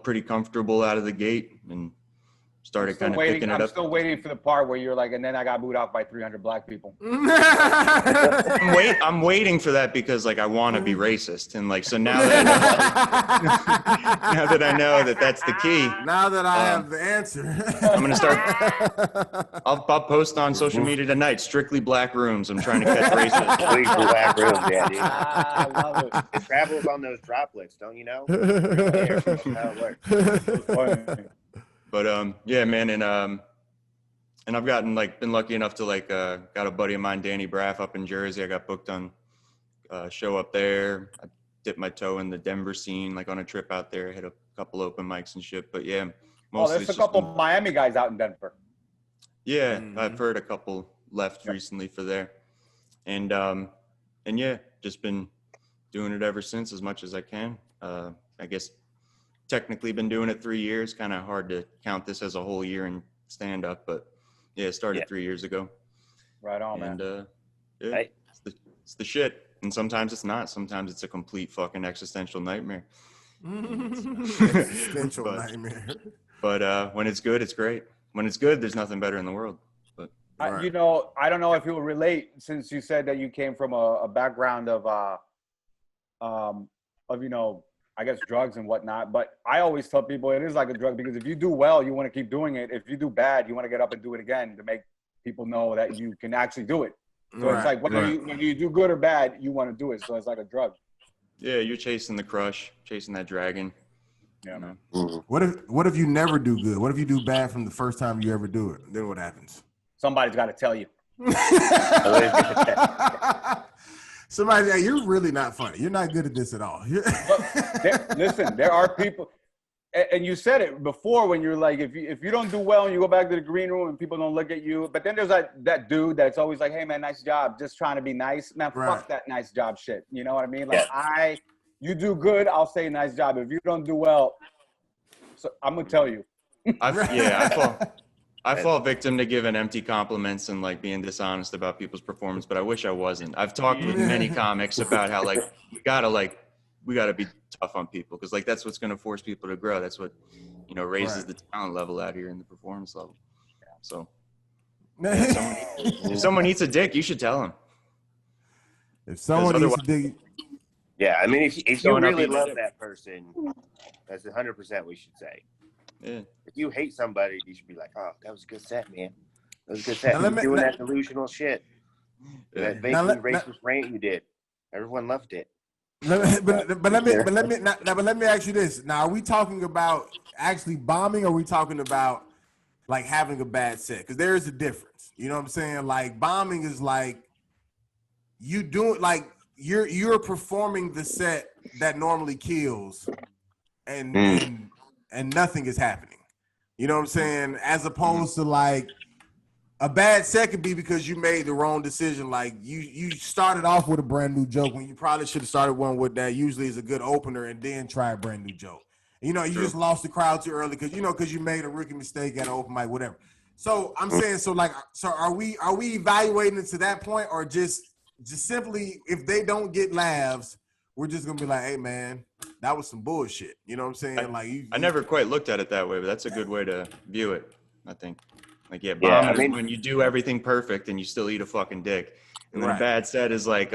pretty comfortable out of the gate and started kind of picking it up. I'm still waiting for the part where you're like, and then I got booed out by 300 black people. I'm waiting for that because like I want to be racist, and like so now that I know that that's the key. Now that I have the answer, I'm gonna start. I'll post on social media tonight. Strictly black rooms. I'm trying to catch racists. Please, black rooms, yeah, dude. I love it. It travels on those droplets, don't you know? That's how it works. But yeah, man, and I've gotten been lucky enough to got a buddy of mine, Danny Braff, up in Jersey. I got booked on a show up there. I dipped my toe in the Denver scene, like on a trip out there. I hit a couple open mics and shit. But yeah, mostly there's a couple Miami guys out in Denver. Yeah, I've heard a couple left recently for there, and yeah, just been doing it ever since as much as I can. I guess technically been doing it 3 years. Kind of hard to count this as a whole year in stand up, but yeah, it started 3 years ago. Right on, and, man. Yeah, Right. it's the shit. And sometimes it's not. Sometimes it's a complete fucking existential nightmare. Existential nightmare. But when it's good, it's great. When it's good, there's nothing better in the world. But I don't know if you'll relate, since you said that you came from a background of I guess drugs and whatnot. But I always tell people it is like a drug, because if you do well, you want to keep doing it. If you do bad, you want to get up and do it again to make people know that you can actually do it. So it's like whether you do good or bad, you want to do it. So it's like a drug. yeah, you're chasing the crush, chasing that dragon. Yeah, man. What if you never do good? What if you do bad from the first time you ever do it? Then what happens? Somebody's got to tell you. Somebody, hey, you're really not funny. You're not good at this at all. Listen, there are people, and you said it before when you're like, if you don't do well and you go back to the green room and people don't look at you, but then there's that dude that's always like, hey man, nice job, just trying to be nice. Man, fuck that nice job shit. You know what I mean? Like you do good, I'll say nice job. If you don't do well, so I'm gonna tell you. I fall victim to giving empty compliments and like being dishonest about people's performance, but I wish I wasn't. I've talked with many comics about how like we gotta be tough on people, because like that's what's gonna force people to grow. That's what raises the talent level out here in the performance level. So if someone eats a dick, you should tell him. If someone eats a dick. Yeah, I mean, if you really love that person, that's 100% we should say. Yeah. If you hate somebody, you should be like, "Oh, that was a good set, man. That was a good set." You're doing that delusional shit. That vaguely racist rant you did. Everyone loved it. But let me ask you this. Now, are we talking about actually bombing, or are we talking about like having a bad set? Because there is a difference. You know what I'm saying? Like bombing is like you doing like you're performing the set that normally kills, and nothing is happening. You know what I'm saying? As opposed to like a bad set could be because you made the wrong decision. Like you started off with a brand new joke when you probably should have started one with that usually is a good opener and then try a brand new joke. You just lost the crowd too early because you made a rookie mistake at an open mic, whatever. So I'm saying, so are we evaluating it to that point, or just simply if they don't get laughs, we're just gonna be like, hey man, that was some bullshit. You know what I'm saying? I never quite looked at it that way, but that's a good way to view it, I think. Like, bombing is when you do everything perfect and you still eat a fucking dick. And then Right. a bad set is like,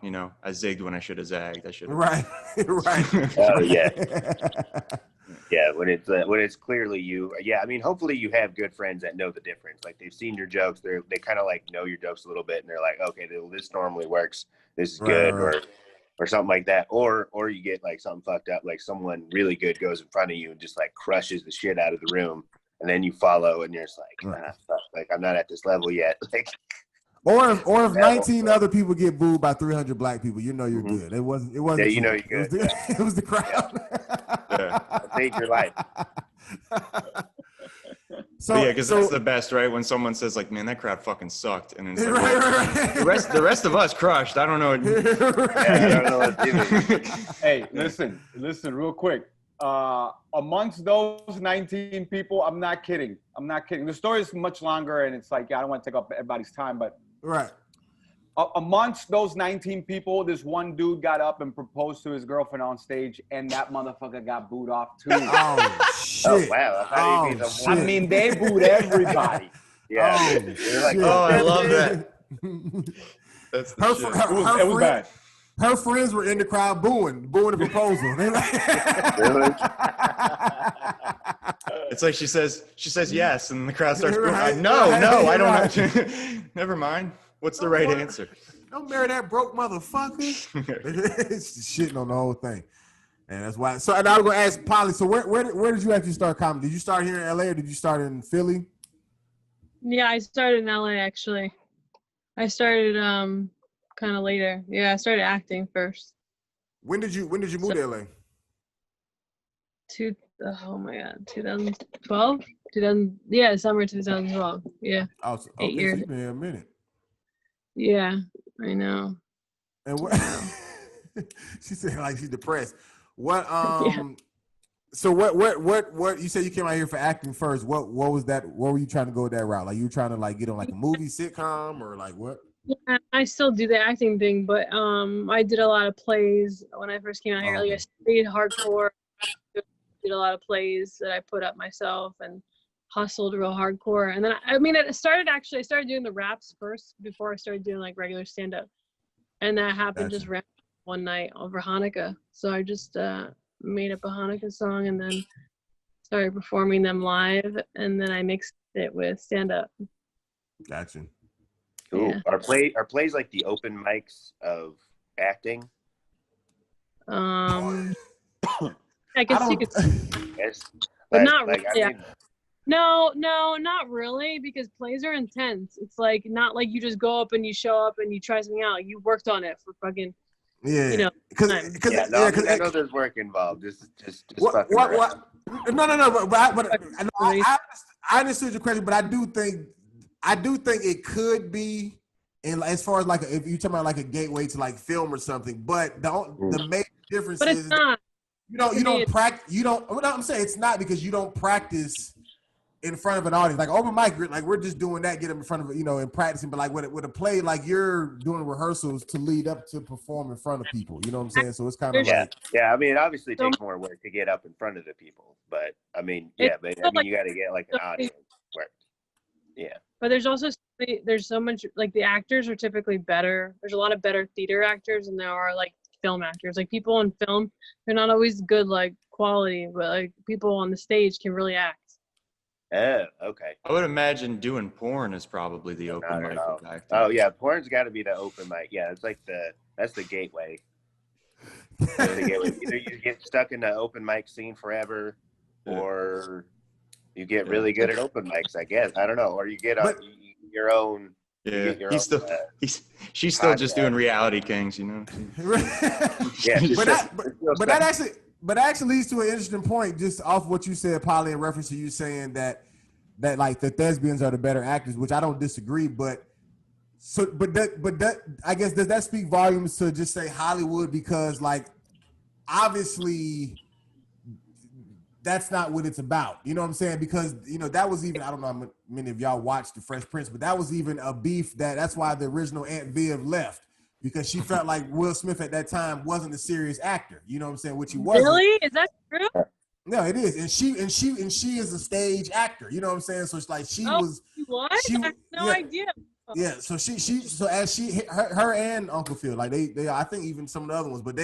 you know, I zigged when I should have zagged. I should have. Right. Right. Oh yeah. Yeah, when it's clearly you. Yeah, I mean, hopefully you have good friends that know the difference. Like they've seen your jokes, they kind of like know your jokes a little bit, and they're like, okay, this normally works. This is good, Right. or something like that. Or you get like something fucked up, like someone really good goes in front of you and just like crushes the shit out of the room, and then you follow, and you're just like, fuck, like I'm not at this level yet. Like, Or if 19 other people get booed by 300 black people, you know you're good. It wasn't. yeah, you know you're good. It was the crowd. Saved your life. So But yeah, because that's the best, right? When someone says like, "Man, that crowd fucking sucked," and then it's like, right. the rest of us crushed. I don't know. I don't know what to do. Hey, listen, real quick. Amongst those 19 people, I'm not kidding. The story is much longer, and it's like, I don't want to take up everybody's time, but Right. Amongst those 19 people, this one dude got up and proposed to his girlfriend on stage, and that motherfucker got booed off too. Oh shit! Oh wow! Shit. I mean, they booed everybody. Yeah. Oh, They're like, shit. Oh, I love that. That's the shit. It was bad. Her friends were in the crowd booing the proposal. They like, Really? It's like she says yes, and the crowd starts going, Right, no, right, I don't right. know. Never mind. What's the right answer? don't marry that broke motherfucker. It's just shitting on the whole thing. And that's why. So, and I was going to ask Polly, so where did you actually start comedy? Did you start here in LA or did you start in Philly? Yeah, I started in LA actually. I started kind of later. Yeah, I started acting first. When did you move to LA? Oh my god, 2012? Summer 2012. Yeah. Oh, so, 8 years. So you've been here a minute. Yeah, I know. And what she said like she's depressed. What Yeah. so what you said you came out here for acting first. What was that? What were you trying to go that route? Like you were trying to like get on like a movie sitcom or like what? Yeah, I still do the acting thing, but I did a lot of plays when I first came out here. Oh, Like I okay. studied hardcore, did a lot of plays that I put up myself and hustled real hardcore. And then I started doing the raps first before I started doing like regular stand up. And that happened just randomly one night over Hanukkah. So I just made up a Hanukkah song and then started performing them live, and then I mixed it with stand up. Gotcha. Cool. Yeah. Are plays like the open mics of acting? I guess you could, Yes. but not like, really. I mean, No, not really, because plays are intense. It's like not like you just go up and you show up and you try something out. You worked on it for fucking, Yeah, you know, because yeah, no, I know there's work involved. Just fucking around. what? No. But I understood your question, but I do think it could be, and as far as like if you're talking about like a gateway to like film or something. But the major difference but it's is not. you don't practice. You don't. What I'm saying, it's not because you don't practice in front of an audience. Like open mic, like we're just doing that, get them in front of and practicing. But like with a play, like you're doing rehearsals to lead up to perform in front of people. You know what I'm saying? So it's kind of like yeah. I mean, it obviously takes more work to get up in front of the people, but I mean, yeah, but I mean, you got to get like an audience work. Yeah. But there's so much, like the actors are typically better. There's a lot of better theater actors than there are like film actors. Like people in film, they're not always good like quality, but like people on the stage can really act. Oh, okay. I would imagine doing porn is probably the open mic of acting. Oh yeah, porn's got to be the open mic. Yeah, it's like that's the gateway. That's the gateway. Either you get stuck in the open mic scene forever, or you get really good at open mics. I guess I don't know, or you get your own. Yeah, Your she's still just doing reality kings, you know. Yeah, but that actually leads to an interesting point, just off what you said, Polly, in reference to you saying that like the thespians are the better actors, which I don't disagree. But I guess does that speak volumes to just say Hollywood, because like obviously that's not what it's about. You know what I'm saying? Because that was even, I don't know how many of y'all watched The Fresh Prince, but that was even a beef that's why the original Aunt Viv left. Because she felt like Will Smith at that time wasn't a serious actor, you know what I'm saying? Which he wasn't. Really? Is that true? No, it is, and she is a stage actor, you know what I'm saying? So it's like she was. What? I have no idea. Yeah, so her and Uncle Phil, like they I think even some of the other ones, but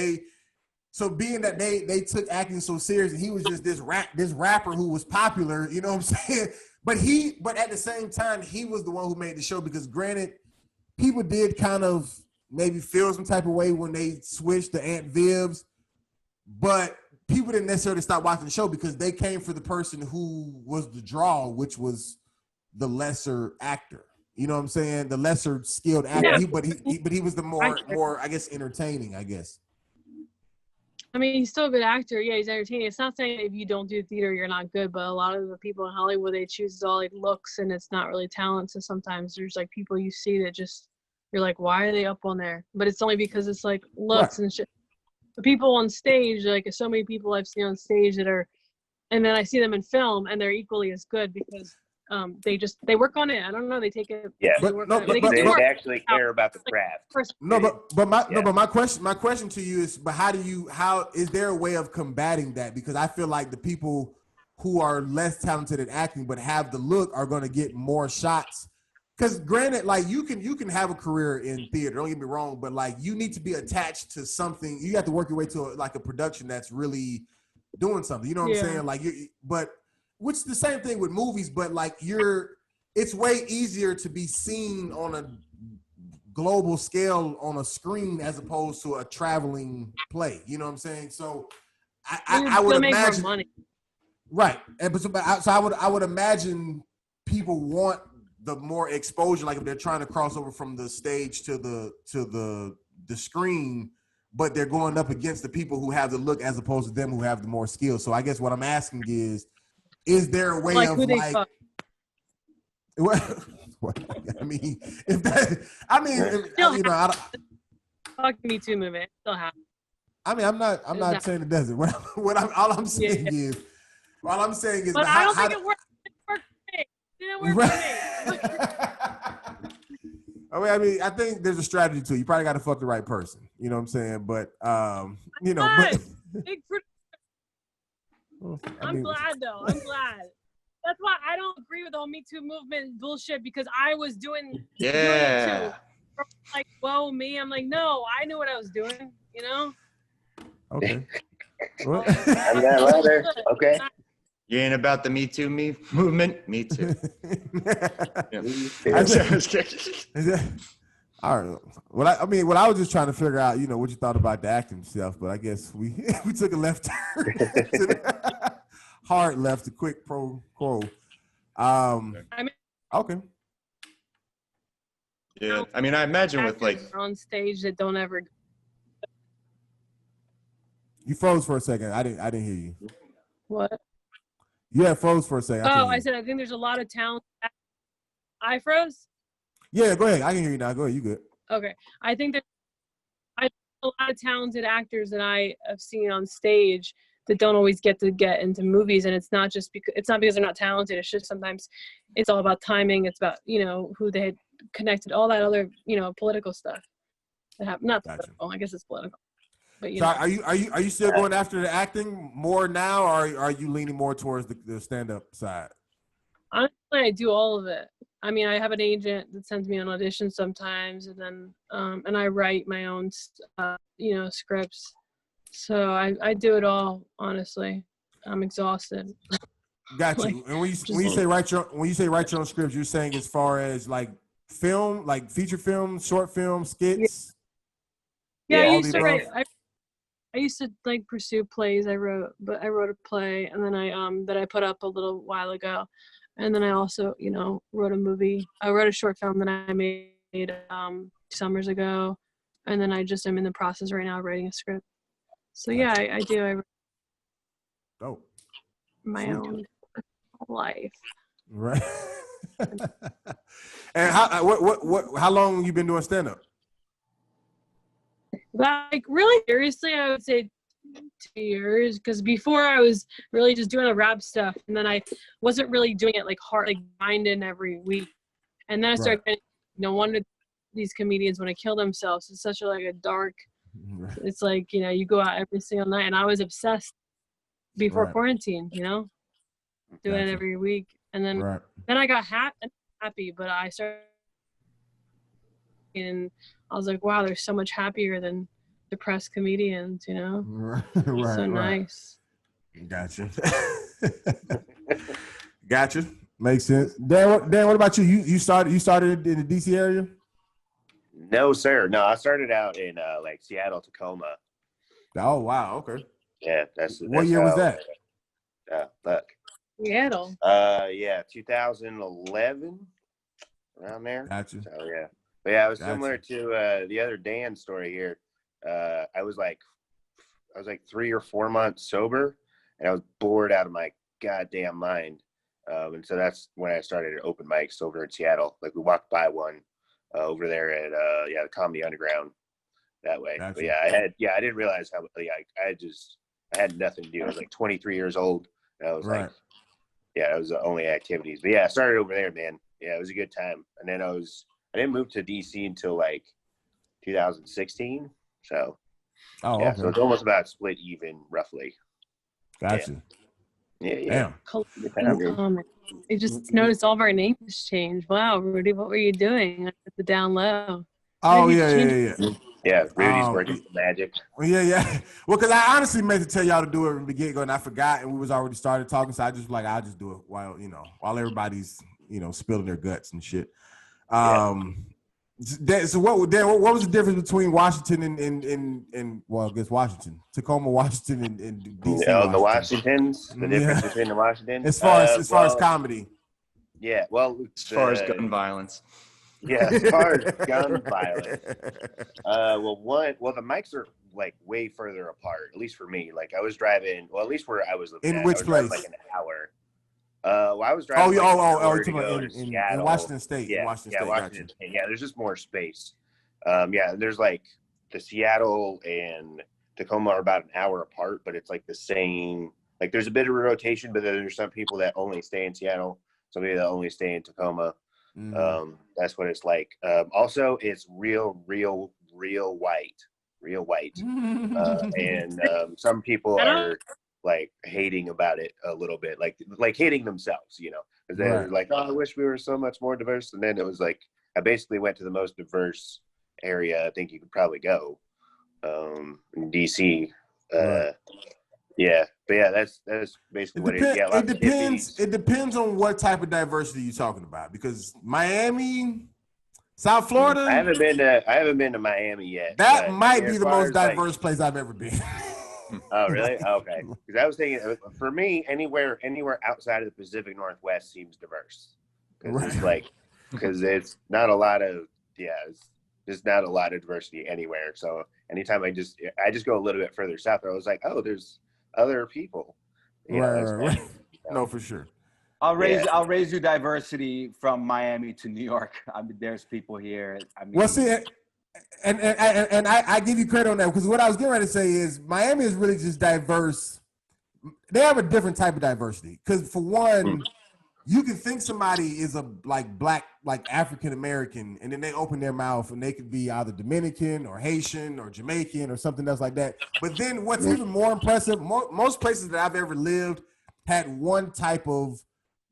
so being that they took acting so serious, and he was just this rapper who was popular, you know what I'm saying? But at the same time, he was the one who made the show, because granted, people did kind of maybe feel some type of way when they switched to Aunt Viv's, but people didn't necessarily stop watching the show because they came for the person who was the draw, which was the lesser actor. You know what I'm saying? The lesser skilled actor. Yeah. But he was the more I guess entertaining, I guess. I mean, he's still a good actor. Yeah, he's entertaining. It's not saying if you don't do theater, you're not good, but a lot of the people in Hollywood, they choose all like looks and it's not really talent. So sometimes there's like people you see that just, you're like, why are they up on there? But it's only because it's like looks and shit. The people on stage, like so many people I've seen on stage that are, and then I see them in film and they're equally as good because they work on it. I don't know. They take it. Yeah, They work on it. they actually care about the craft. My question to you is, but how is there a way of combating that? Because I feel like the people who are less talented at acting but have the look are going to get more shots. Because granted, like you can have a career in theater, don't get me wrong, but like you need to be attached to something. You have to work your way to like a production that's really doing something. You know what I'm saying? Like which is the same thing with movies, but like it's way easier to be seen on a global scale on a screen as opposed to a traveling play. You know what I'm saying? So I would imagine more money. Right, so I would imagine people want the more exposure, like if they're trying to cross over from the stage to the screen, but they're going up against the people who have the look as opposed to them who have the more skill. So I guess what I'm asking is there a way of like? Well, I mean, if that, I mean, you know, I don't. Fuck Me Too movement still happens. I mean, I'm not saying it doesn't. All I'm saying is. But I don't think it worked. It didn't work for me. I mean, I think there's a strategy to it. You probably got to fuck the right person. You know what I'm saying? But you know, I'm glad though. I'm glad. That's why I don't agree with the whole Me Too movement bullshit, because I was doing it too. Like, whoa, me. I'm like, no, I knew what I was doing. You know. Okay. I'm that leather. Okay. You ain't about the Me Too movement? Me too. All right. Well, I was just trying to figure out, you know, what you thought about the acting stuff, but I guess we took a left turn. Hard left, a quick pro quo. Okay. Yeah, I mean, I imagine with like on stage that don't ever. You froze for a second. I didn't hear you. What? Yeah, froze for a second. I said I think there's a lot of talent. I froze? Yeah, go ahead. I can hear you now. Go ahead. You good? Okay. I think there's a lot of talented actors that I have seen on stage that don't always get into movies, and it's not because they're not talented. It's just sometimes it's all about timing. It's about, you know, who they had connected, all that other, you know, political stuff that happened. Not political. I guess it's political. But, you know. Are you still going after the acting more now, or are you leaning more towards the stand-up side? Honestly, I do all of it. I mean, I have an agent that sends me on auditions sometimes, and then and I write my own you know, scripts. So I do it all. Honestly, I'm exhausted. Gotcha. Like, and when you say write your own scripts, you're saying as far as like film, like feature film, short film, skits. Yeah, I used to write. I used to like pursue plays. I wrote a play, and then I put up a little while ago, and then I also, you know, wrote a movie. I wrote a short film that I made 2 summers ago, and then I just am in the process right now of writing a script. So yeah, I do. My own life. Right. And how long have you been doing stand up? Like really seriously, I would say 2 years, because before I was really just doing the rap stuff, and then I wasn't really doing it like hard, like grinding every week. And then I started getting, no wonder these comedians want to kill themselves. It's such a dark, it's like, you know, you go out every single night, and I was obsessed before quarantine, you know, doing it every week. And then I got happy, but I started and I was like, wow, they're so much happier than depressed comedians, you know? Right, So nice. Gotcha. Gotcha. Makes sense. Dan, what about you? You started in the DC area? No, sir. No, I started out in like Seattle, Tacoma. Oh wow, okay. Yeah, that's What year was that? Fuck. Seattle. Yeah, 2011, around there. Gotcha. So yeah, but yeah, it was Gotcha. similar to the other Dan story here. I was like 3 or 4 months sober, and I was bored out of my goddamn mind. And so that's when I started at open mics over in Seattle. Like we walked by one over there at the Comedy Underground that way. Gotcha. But I didn't realize how I had nothing to do. I was like 23 years old, and I was like, that was the only activities. But yeah, I started over there, man. Yeah, it was a good time. And then I didn't move to DC until like 2016. So okay. So it's almost about split even, roughly. Gotcha. Yeah. Damn. I just noticed all of our names changed. Wow, Rudy, what were you doing at the down low? Oh yeah. Yeah, Rudy's working for magic. Yeah. Well, because I honestly meant to tell y'all to do it from the get-go, and I forgot, and we was already started talking, so I just like I'll just do it while everybody's spilling their guts and shit. So what was the difference between Washington and well, I guess Washington, Tacoma, Washington, and DC? The Washingtons, the difference between the Washingtons. As far as comedy. Yeah, well, as far as gun violence. Yeah, as far as gun violence. The mics are like way further apart, at least for me. Like I was driving, at least where I was living. In which place? Like an hour. I was driving. In Washington State. Yeah, Washington State. Yeah, there's just more space. There's like the Seattle and Tacoma are about an hour apart, but it's like the same. Like there's a bit of a rotation, but then there's some people that only stay in Seattle, somebody that only stay in Tacoma. That's what it's like. Also, it's real white, and some people are like hating about it a little bit, like hating themselves, because they're like, oh, I wish we were so much more diverse. And then it was like I basically went to the most diverse area I think you could probably go, in DC. Yeah, but yeah, that's basically what it is. Yeah, it depends on what type of diversity you're talking about, because Miami, South Florida. I haven't been to Miami yet. That might be the most diverse place I've ever been. Oh, really? Okay. Because I was thinking, for me, anywhere outside of the Pacific Northwest seems diverse. Because it's not a lot of there's not a lot of diversity anywhere. So anytime I just go a little bit further south, I was like, oh, there's other people. Right. No, for sure. I'll raise you diversity from Miami to New York. I mean, there's people here. I mean, well, see, and I give you credit on that, because what I was getting ready to say is Miami is really just diverse. They have a different type of diversity, because for one, you can think somebody is a black, African American, and then they open their mouth and they could be either Dominican or Haitian or Jamaican or something else like that. But then what's even more impressive, most places that I've ever lived had one type of,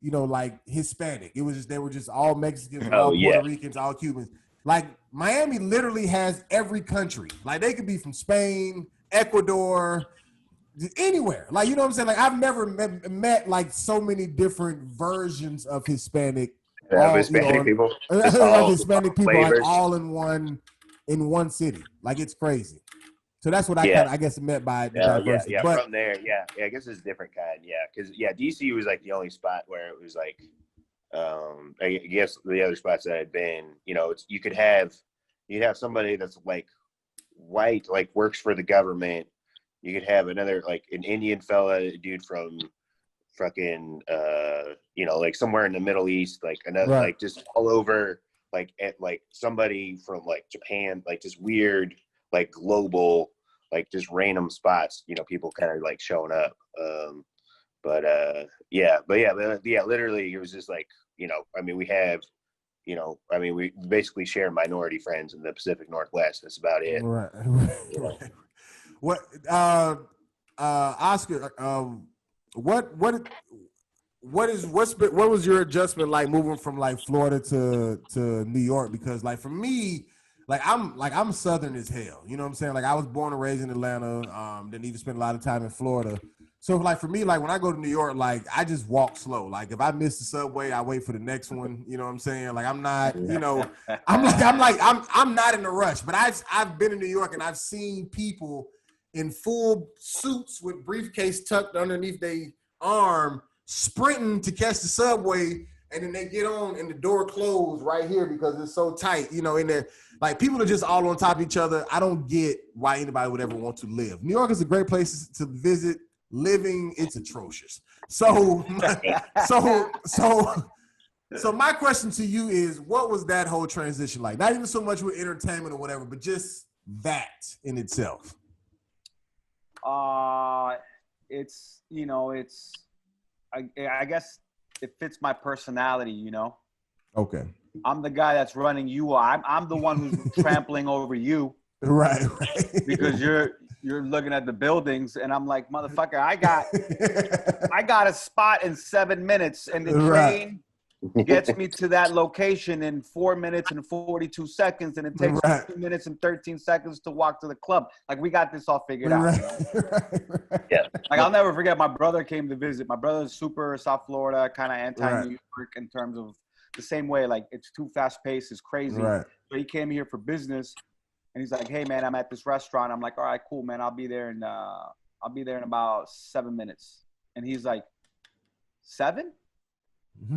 like Hispanic. They were just all Mexicans, all Puerto Ricans, all Cubans. Like Miami literally has every country. Like they could be from Spain, Ecuador, anywhere. Like, you know what I'm saying? Like I've never met like so many different versions of Hispanic. Hispanic people. Hispanic people, like all in one city. Like it's crazy. So that's what I guess meant by diversity. Yeah, but from there, I guess it's a different kind. Yeah, because DC was like the only spot where it was like, I guess the other spots that I'd been, you'd have somebody that's like white, like works for the government. You could have another, like an Indian fella, a dude from fucking, like somewhere in the Middle East, like another, like just all over, like somebody from like Japan, like just weird, like global, like just random spots, people kind of like showing up. Literally it was just like, we basically share minority friends in the Pacific Northwest. That's about it. Right. What, Oscar, what was your adjustment like moving from like Florida to New York? Because like for me, I'm Southern as hell. You know what I'm saying? Like I was born and raised in Atlanta. Didn't even spend a lot of time in Florida. So like for me, like when I go to New York, like I just walk slow. Like if I miss the subway, I wait for the next one. You know what I'm saying? Like I'm not, you know, I'm not in a rush. But I've been in New York and I've seen people in full suits with briefcase tucked underneath their arm, sprinting to catch the subway. And then they get on and the door closed right here because it's so tight, you know, in there. Like people are just all on top of each other. I don't get why anybody would ever want to live. New York is a great place to visit. Living, it's atrocious. So my question to you is, what was that whole transition like? Not even so much with entertainment or whatever, but just that in itself. It's, you know, it's, I guess it fits my personality, you know? Okay. I'm the guy that's running you. I'm the one who's trampling over you. Right. Because you're looking at the buildings and I'm like, motherfucker, I got a spot in 7 minutes and the train gets me to that location in 4 minutes and 42 seconds and it takes 2 minutes and 13 seconds to walk to the club. Like we got this all figured out. Yeah. Like I'll never forget, my brother came to visit. My brother's super South Florida, kind of anti-New York in terms of the same way. Like it's too fast-paced, it's crazy. Right. So he came here for business. And he's like, hey, man, I'm at this restaurant. I'm like, all right, cool, man. I'll be there in about 7 minutes. And he's like, 7?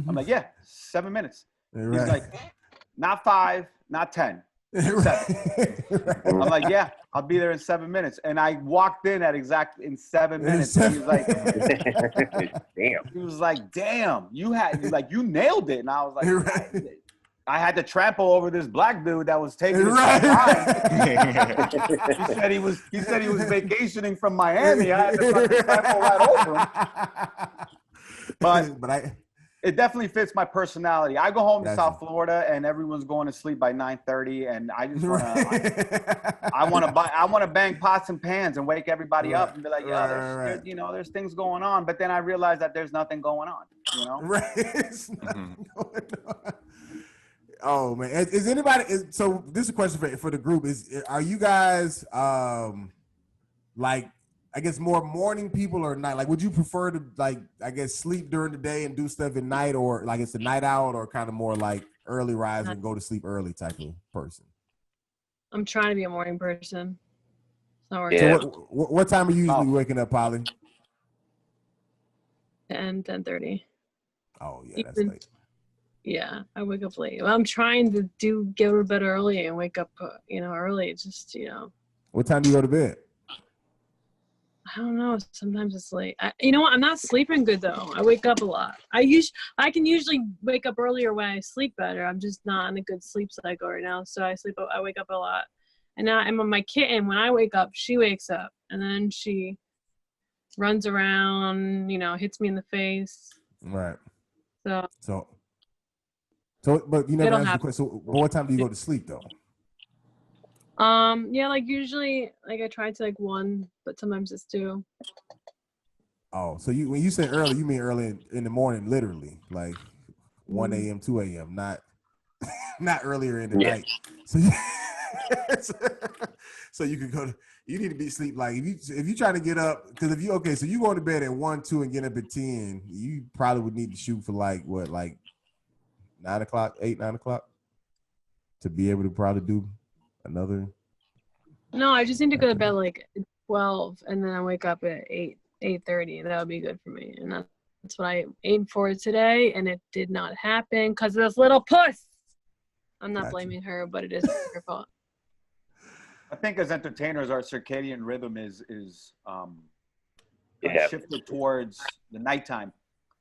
I'm like, yeah, 7 minutes. Right. He's like, not 5, not 10, 7. I'm like, yeah, I'll be there in 7 minutes. And I walked in in 7 minutes. And he was like, damn. He was like, damn, you nailed it. And I was like, I had to trample over this black dude that was taking his time. He said he was vacationing from Miami. I had to fucking trample right over him. But it definitely fits my personality. I go home to South Florida and everyone's going to sleep by 9:30, and I just I want to bang pots and pans and wake everybody up and be like, yeah, there's things going on. But then I realize that there's nothing going on. You know. Right. Oh man, is anybody? So this is a question for the group. Are you guys like, I guess, more morning people or night? Like, would you prefer to, like, I guess, sleep during the day and do stuff at night, or like it's a night out, or kind of more like early rise and go to sleep early type of person? I'm trying to be a morning person. So what time are you usually waking up, Polly? 10:30. Oh yeah, that's late. Yeah, I wake up late. Well, I'm trying to get to bed early and wake up, early. It's just, What time do you go to bed? I don't know. Sometimes it's late. You know what? I'm not sleeping good though. I wake up a lot. I can usually wake up earlier when I sleep better. I'm just not in a good sleep cycle right now. So I wake up a lot. And now I'm on my kitten. When I wake up, she wakes up and then she runs around, hits me in the face. Right. So, but you never asked the question. So, what time do you go to sleep though? Yeah, like usually, like I try to like 1, but sometimes it's 2. Oh, so when you say early, you mean early in the morning, literally, like 1 a.m., 2 a.m., not earlier in the night. So you could go to. You need to be asleep. Like if you trying to get up, because so you go to bed at 1, 2, and get up at 10, you probably would need to shoot for like 9 o'clock, 8, 9 o'clock, to be able to probably do another. No, I just need to go to bed like 12, and then I wake up at 8:30. That would be good for me, and that's what I aimed for today, and it did not happen because of this little puss. I'm not blaming her, but it is her fault. I think as entertainers, our circadian rhythm is shifted towards the nighttime.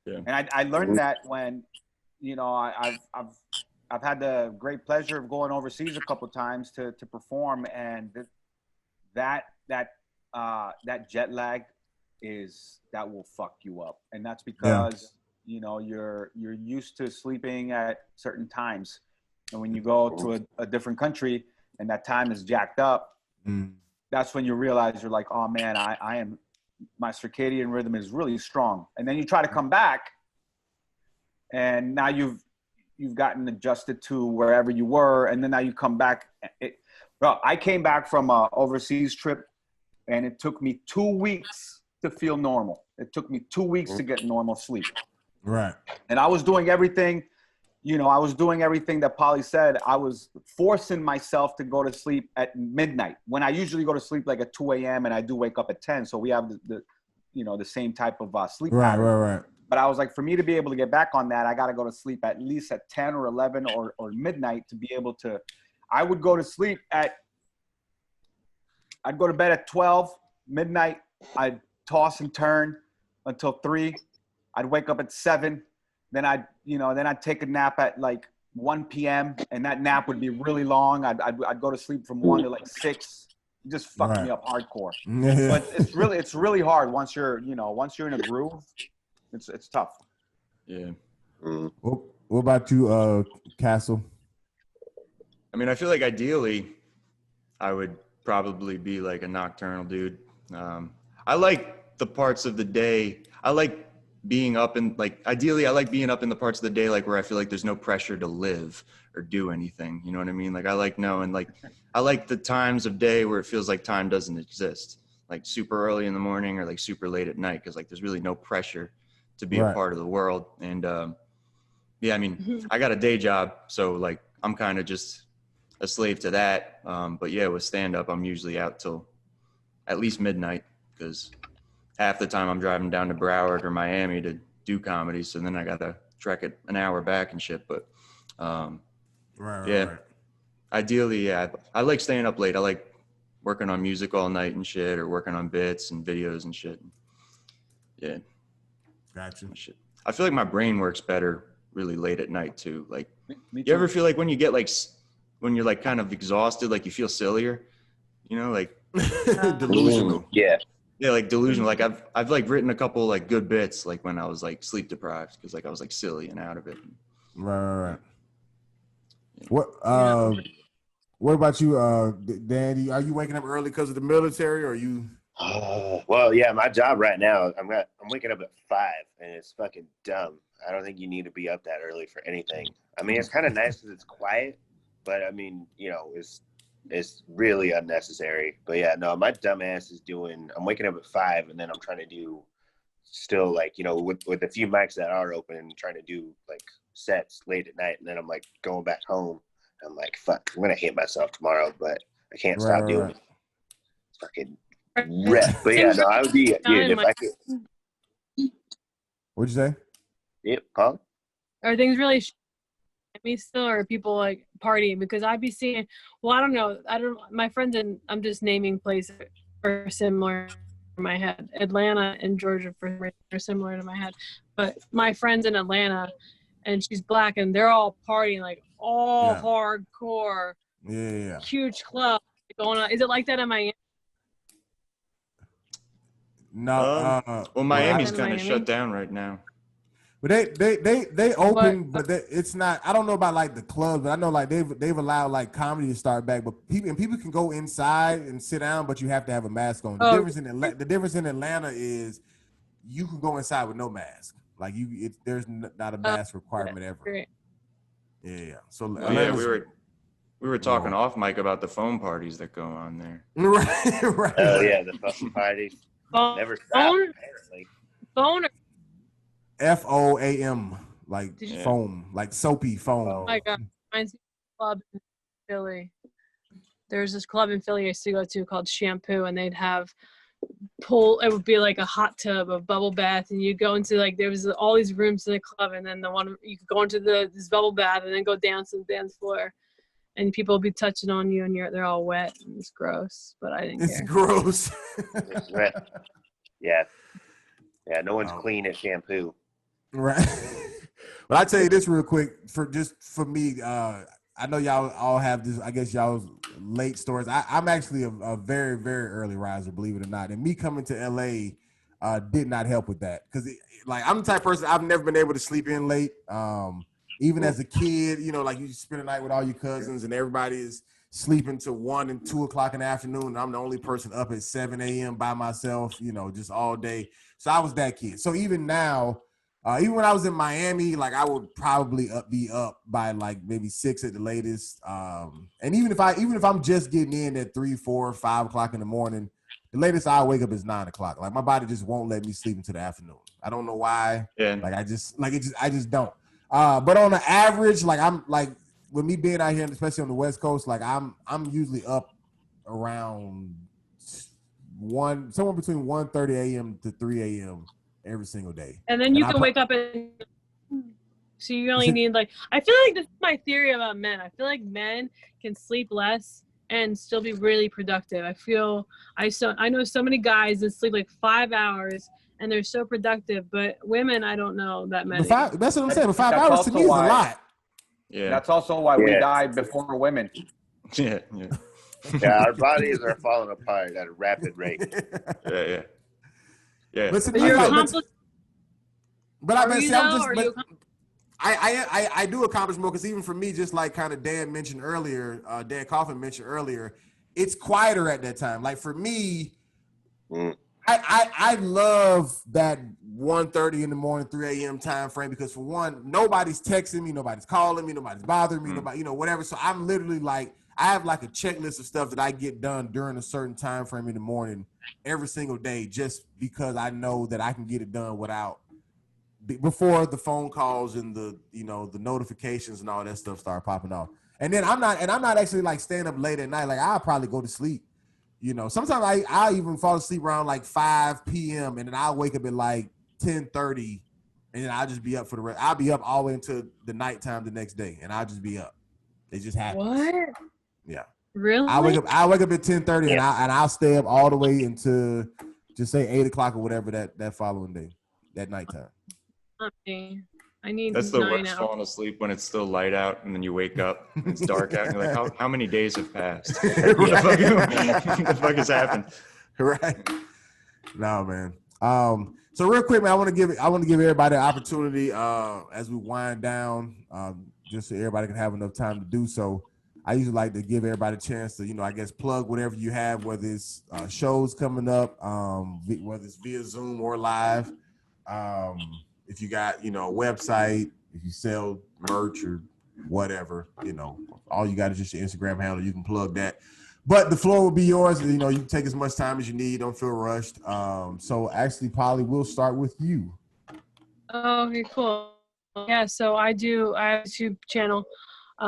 Yeah. And I learned that when, I've had the great pleasure of going overseas a couple of times to perform, and that jet lag that will fuck you up, and that's because you're used to sleeping at certain times, and when you go to a different country and that time is jacked up, that's when you realize you're like, oh man, my circadian rhythm is really strong, and then you try to come back, and now you've gotten adjusted to wherever you were, and then now you come back. Bro, I came back from a overseas trip, and it took me 2 weeks to feel normal. It took me 2 weeks to get normal sleep. Right. And I was doing everything, I was doing everything that Polly said. I was forcing myself to go to sleep at midnight when I usually go to sleep like at 2 a.m. and I do wake up at 10. So we have the same type of sleep pattern. Right. But I was like, for me to be able to get back on that, I got to go to sleep at least at 10 or 11 or midnight to be able to. I would go to sleep I'd go to bed at 12, midnight. I'd toss and turn until 3. I'd wake up at 7. Then I'd take a nap at like 1 p.m. and that nap would be really long. I'd go to sleep from 1 to like 6. It just fucked me up hardcore. But it's really hard once you're in a groove. It's tough. Yeah. What about you, Castle? I mean, I feel like ideally I would probably be like a nocturnal dude. I like the parts of the day. I like being up in ideally I like being up in the parts of the day like where I feel like there's no pressure to live or do anything. You know what I mean? Like I like knowing I like the times of day where it feels like time doesn't exist. Like super early in the morning or like super late at night because like there's really no pressure to be a part of the world. And yeah, I mean, I got a day job, so like I'm kind of just a slave to that. But yeah, with stand up, I'm usually out till at least midnight because half the time I'm driving down to Broward or Miami to do comedy. So then I got to trek it an hour back and shit. But right. Ideally, yeah, I like staying up late. I like working on music all night and shit, or working on bits and videos and shit. Yeah. Gotcha. Shit. I feel like my brain works better really late at night too. Like, Me too. you ever feel like when you get when you're like kind of exhausted, like you feel sillier, like delusional. Yeah. Yeah, like delusional. Like I've like written a couple like good bits like when I was like sleep deprived because like I was like silly and out of it. Right. What about you, Danny? Are you waking up early because of the military, or are you? Well, yeah, my job right now, I'm waking up at 5, and it's fucking dumb. I don't think you need to be up that early for anything. I mean, it's kind of nice because it's quiet, but I mean, it's really unnecessary. But yeah, no, my dumb ass is I'm waking up at 5, and then I'm trying to do still like, with a few mics that are open and trying to do like sets late at night. And then I'm like going back home. I'm like, fuck, I'm going to hate myself tomorrow, but I can't stop doing it. Fucking rep. But yeah, no, I would be, dude, if I could. What'd you say? Yep, Paul? Are things really me still, or are people like partying? Because I'd be seeing, I don't know. My friends I'm just naming places are similar in my head. Atlanta and Georgia are similar to my head. But my friends in Atlanta, and she's black, and they're all partying like all hardcore. Yeah. Huge club going on. Is it like that in Miami? No. Well, Miami's kind of shut down right now. But they open, but it's not. I don't know about like the clubs, but I know like they've allowed like comedy to start back. But people can go inside and sit down, but you have to have a mask on. The difference in Atlanta is you can go inside with no mask. Like there's not a mask requirement ever. Great. Yeah. So we were talking off mic about the foam parties that go on there. Right. Oh yeah, the fucking parties never stop. Apparently. Phone. FOAM, like foam, like soapy foam. Oh my god, reminds me of a club in Philly. There's this club in Philly I used to go to called Shampoo, and they'd have pool. It would be like a hot tub of bubble bath, and you go into like there was all these rooms in the club, and then the one you could go into this bubble bath and then go down to the dance floor, and people would be touching on you, and they're all wet and it's gross. But I didn't care. It's gross. It's wet. Yeah. No one's clean at Shampoo. Right. But I tell you this real quick for me, I know y'all all have this, I guess y'all's late stories. I'm actually a very, very early riser, believe it or not. And me coming to LA did not help with that. Because I'm the type of person, I've never been able to sleep in late. Even as a kid, like you spend the night with all your cousins and everybody is sleeping till 1 and 2 o'clock in the afternoon. And I'm the only person up at 7 a.m. by myself, just all day. So I was that kid. So even now, Even when I was in Miami, like I would probably be up by like maybe 6 at the latest. And even if I'm just getting in at 3, 4, 5 o'clock in the morning, the latest I wake up is 9 o'clock. Like my body just won't let me sleep until the afternoon. I don't know why. Yeah. Like I just don't. But on the average, like I'm like with me being out here, especially on the West Coast, like I'm usually up around somewhere between 1:30 a.m. to 3 a.m. every single day. And then you can wake up and so you only need like, I feel like this is my theory about men. I feel like men can sleep less and still be really productive. I know so many guys that sleep like 5 hours and they're so productive, but women, I don't know that many. That's what I'm saying. But 5 hours to me is a lot. Yeah. That's also why we died before women. Yeah. Yeah, our bodies are falling apart at a rapid rate. Yeah. But you're accomplished. But I do accomplish more because even for me, just like kind of Dan Coffin mentioned earlier, it's quieter at that time. Like for me, I love that 1:30 in the morning, 3 a.m. time frame because for one, nobody's texting me, nobody's calling me, nobody's bothering me, nobody, whatever. So I'm literally like, I have like a checklist of stuff that I get done during a certain time frame in the morning every single day, just because I know that I can get it done before the phone calls and the notifications and all that stuff start popping off. And then I'm not actually like staying up late at night. Like I'll probably go to sleep. Sometimes I'll even fall asleep around like 5 p.m. and then I'll wake up at like 10:30 and then I'll just be up for the rest. I'll be up all the way until the nighttime the next day and I'll just be up. It just happens. What? Yeah. Really? I wake up at 10:30 and I'll stay up all the way until just say 8 o'clock or whatever that following day, that nighttime. I need That's the 9 worst, hours. falling asleep when it's still light out and then you wake up and it's dark out and you're like, how many days have passed? What the fuck has happened? Right. No, man. So real quick, man, I want to give everybody an opportunity as we wind down, just so everybody can have enough time to do so. I usually like to give everybody a chance to, I guess, plug whatever you have, whether it's shows coming up, whether it's via Zoom or live. If you got, a website, if you sell merch or whatever, all you got is just your Instagram handle. You can plug that. But the floor will be yours. You can take as much time as you need. Don't feel rushed. So actually, Polly, we'll start with you. Okay, cool. Yeah, so I have a YouTube channel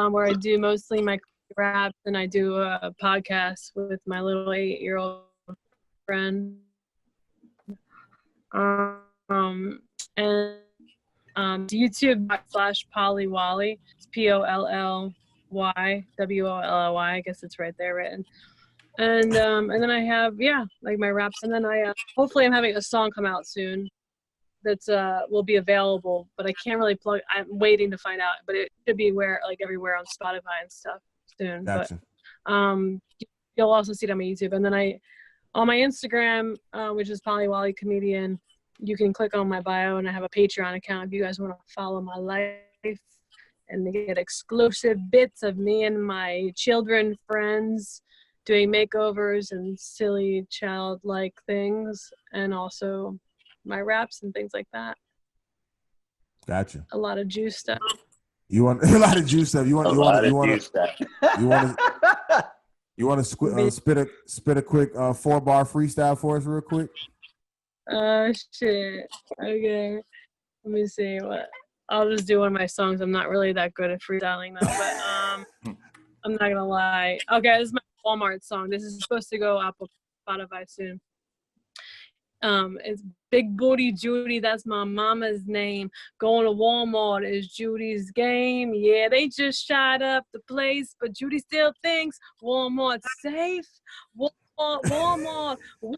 where I do mostly my rap, and I do a podcast with my little 8-year-old friend. And YouTube.com/Polly Wally. It's POLLYWOLLY. I guess it's right there written. And then I have like my raps, and then I hopefully I'm having a song come out soon that's will be available, but I can't really plug. I'm waiting to find out, but it should be everywhere on Spotify and stuff soon. Gotcha. But you'll also see it on my YouTube, and then on my Instagram, which is Polly Wally Comedian. You can click on my bio, and I have a Patreon account if you guys want to follow my life and get exclusive bits of me and my children friends doing makeovers and silly childlike things, and also my raps and things like that. Gotcha. A lot of juice stuff. You want a lot of juice stuff. You want to spit a quick 4-bar freestyle for us real quick? Shit. Okay. Let me see what. I'll just do one of my songs. I'm not really that good at freestyling though, but I'm not gonna lie. Okay, this is my Walmart song. This is supposed to go up on Spotify soon. It's Big Booty Judy, that's my mama's name. Going to Walmart is Judy's game. Yeah, they just shot up the place, but Judy still thinks Walmart's safe. Walmart. We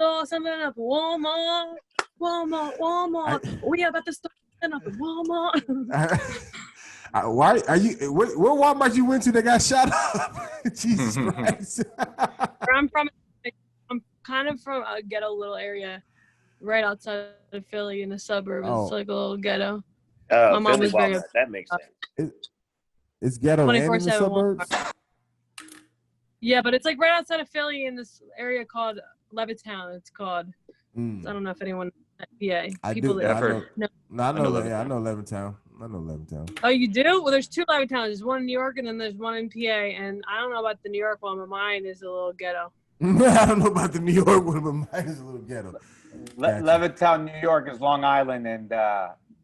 saw something up at Walmart. We about to start up at Walmart. Why are you? What Walmart you went to that got shot up? Jesus Christ! Where I'm from, I'm kind of from a ghetto little area, right outside of Philly in the suburbs. Oh. It's like a little ghetto. Oh, My mom was very Walmart. That makes sense. It's ghetto and in the 24/7 suburbs. Walmart. Yeah, but it's like right outside of Philly in this area called Levittown. It's called. I don't know if anyone PA. I People do. that I've heard. no. No, I I know know. I Levittown. know Levittown. I know Levittown. Oh, you do? Well, there's two Levittown. There's one in New York and then there's one in PA. And I don't know about the New York one, but mine is a little ghetto. I don't know about the New York one, but mine is a little ghetto. Gotcha. Levittown, New York is Long Island and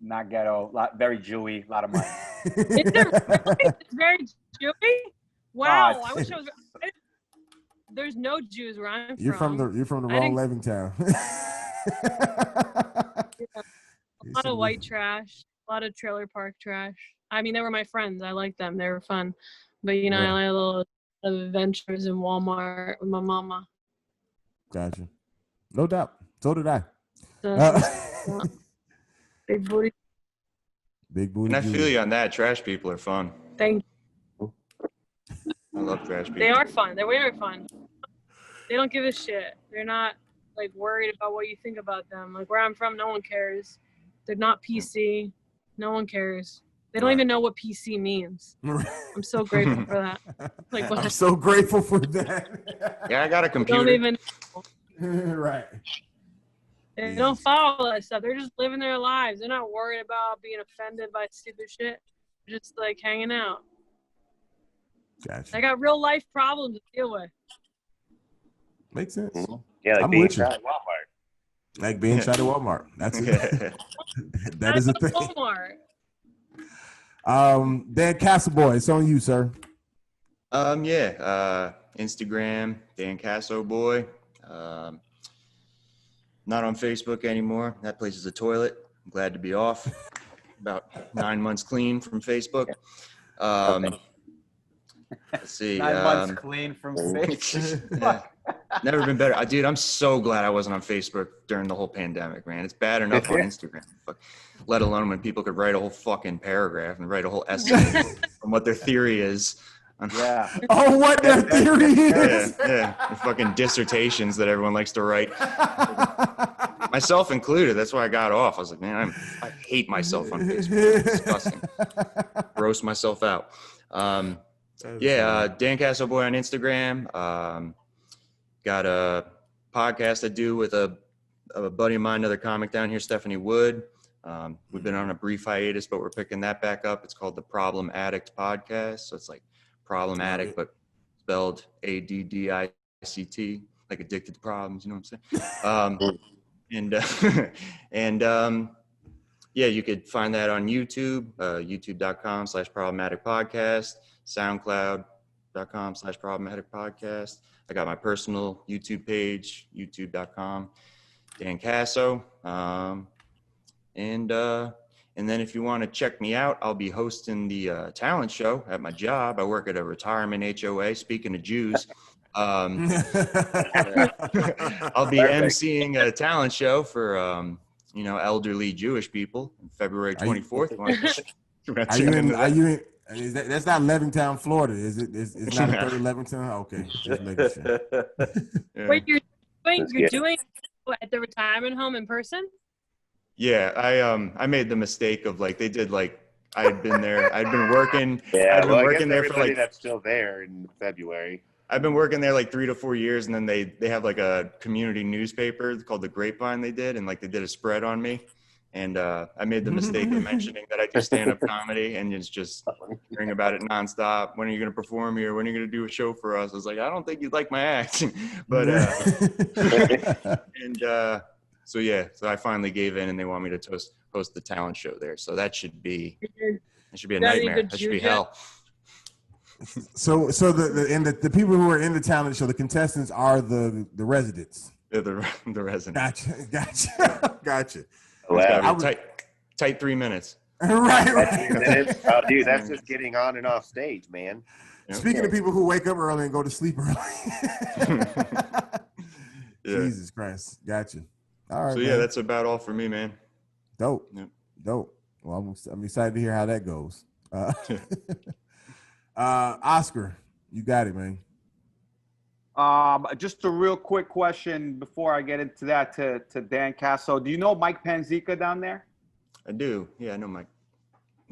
not ghetto. Very Jewy, a lot of money. Is it really? It's very Jewy? Wow. I wish I was. There's no Jews where I'm You're from the I wrong didn't- Levittown. A lot of white trash, a lot of trailer park trash. I mean, they were my friends. I liked them. They were fun. But, you know, Right. I had a little adventures in Walmart with my mama. Gotcha. No doubt. So did I. So, big booty. Big booty. And I Jews. feel you on that. Trash people are fun. Thank I love trash people. They are fun. They're very fun. They don't give a shit. They're not, like, worried about what you think about them. Like, where I'm from, no one cares. They're not PC. No one cares. They don't Right. even know what PC means. I'm so grateful for that. Like, I'm what? so grateful for that. Yeah, I got a They computer. don't even. Right. They don't follow that stuff. They're just living their lives. They're not worried about being offended by stupid shit. They're just like hanging out. Gotcha. I got real life problems to deal with. Makes sense. Yeah, like I'm being with you. shot at Walmart. Like being shot at Walmart. That's it. That is a thing. Walmart. Dan Castleboy, it's on you, sir. Instagram, Dan Casso Boy. Not on Facebook anymore. That place is a toilet. I'm glad to be off. About 9 months clean from Facebook. Let's see. 9 months clean from Facebook. Yeah. Never been better. Dude, I'm so glad I wasn't on Facebook during the whole pandemic, man. It's bad enough on Instagram, let alone when people could write a whole fucking paragraph and write a whole essay on what their theory is. Yeah. Oh, what their theory is. Yeah. The fucking dissertations that everyone likes to write. Myself included. That's why I got off. I was like, man, I hate myself on Facebook. It's disgusting. Gross myself out. Dan Casso Boy on Instagram. Got a podcast I do with a buddy of mine, another comic down here, Stephanie Wood. We've been on a brief hiatus, but we're picking that back up. It's called the Problem Addict Podcast. So it's like Problem Addict, but spelled ADDICT, like addicted to problems. You know what I'm saying? You could find that on YouTube, youtube.com/problematicpodcast, soundcloud.com/problematicpodcast. I got my personal YouTube page, youtube.com, Dan Casso. And then if you want to check me out, I'll be hosting the talent show at my job. I work at a retirement HOA. Speaking of Jews, I'll be emceeing a talent show for elderly Jewish people on February 24th. That's not Levittown, Florida, is it? It's not a third Levittown? Okay, just making sure. Yeah. Wait, you're doing at the retirement home in person? Yeah, I made the mistake of I had been working. Yeah, I'd been well, working there for that's still there in February. I've been working there 3 to 4 years, and then they have a community newspaper called The Grapevine. They did, and they did a spread on me, and I made the mistake of mentioning that I do stand-up comedy, and it's just hearing about it nonstop. When are you going to perform here? When are you going to do a show for us? I was like, I don't think you'd like my act, but so I finally gave in, and they want me to host the talent show there. So that should be a nightmare. That should be hell. So the people who are in the talent show, the contestants are the residents. They're the residents. Gotcha. Wow. Tight 3 minutes. Right. Oh, dude, that's just getting on and off stage, man. Speaking of people who wake up early and go to sleep early. Jesus Christ. Gotcha. All right. So man. that's about all for me, man. Dope. Yep. Dope. Well, I'm excited to hear how that goes. Oscar, you got it, man. Just a real quick question before I get into that to Dan Casso. Do you know Mike Panzica down there? I do. Yeah, I know Mike.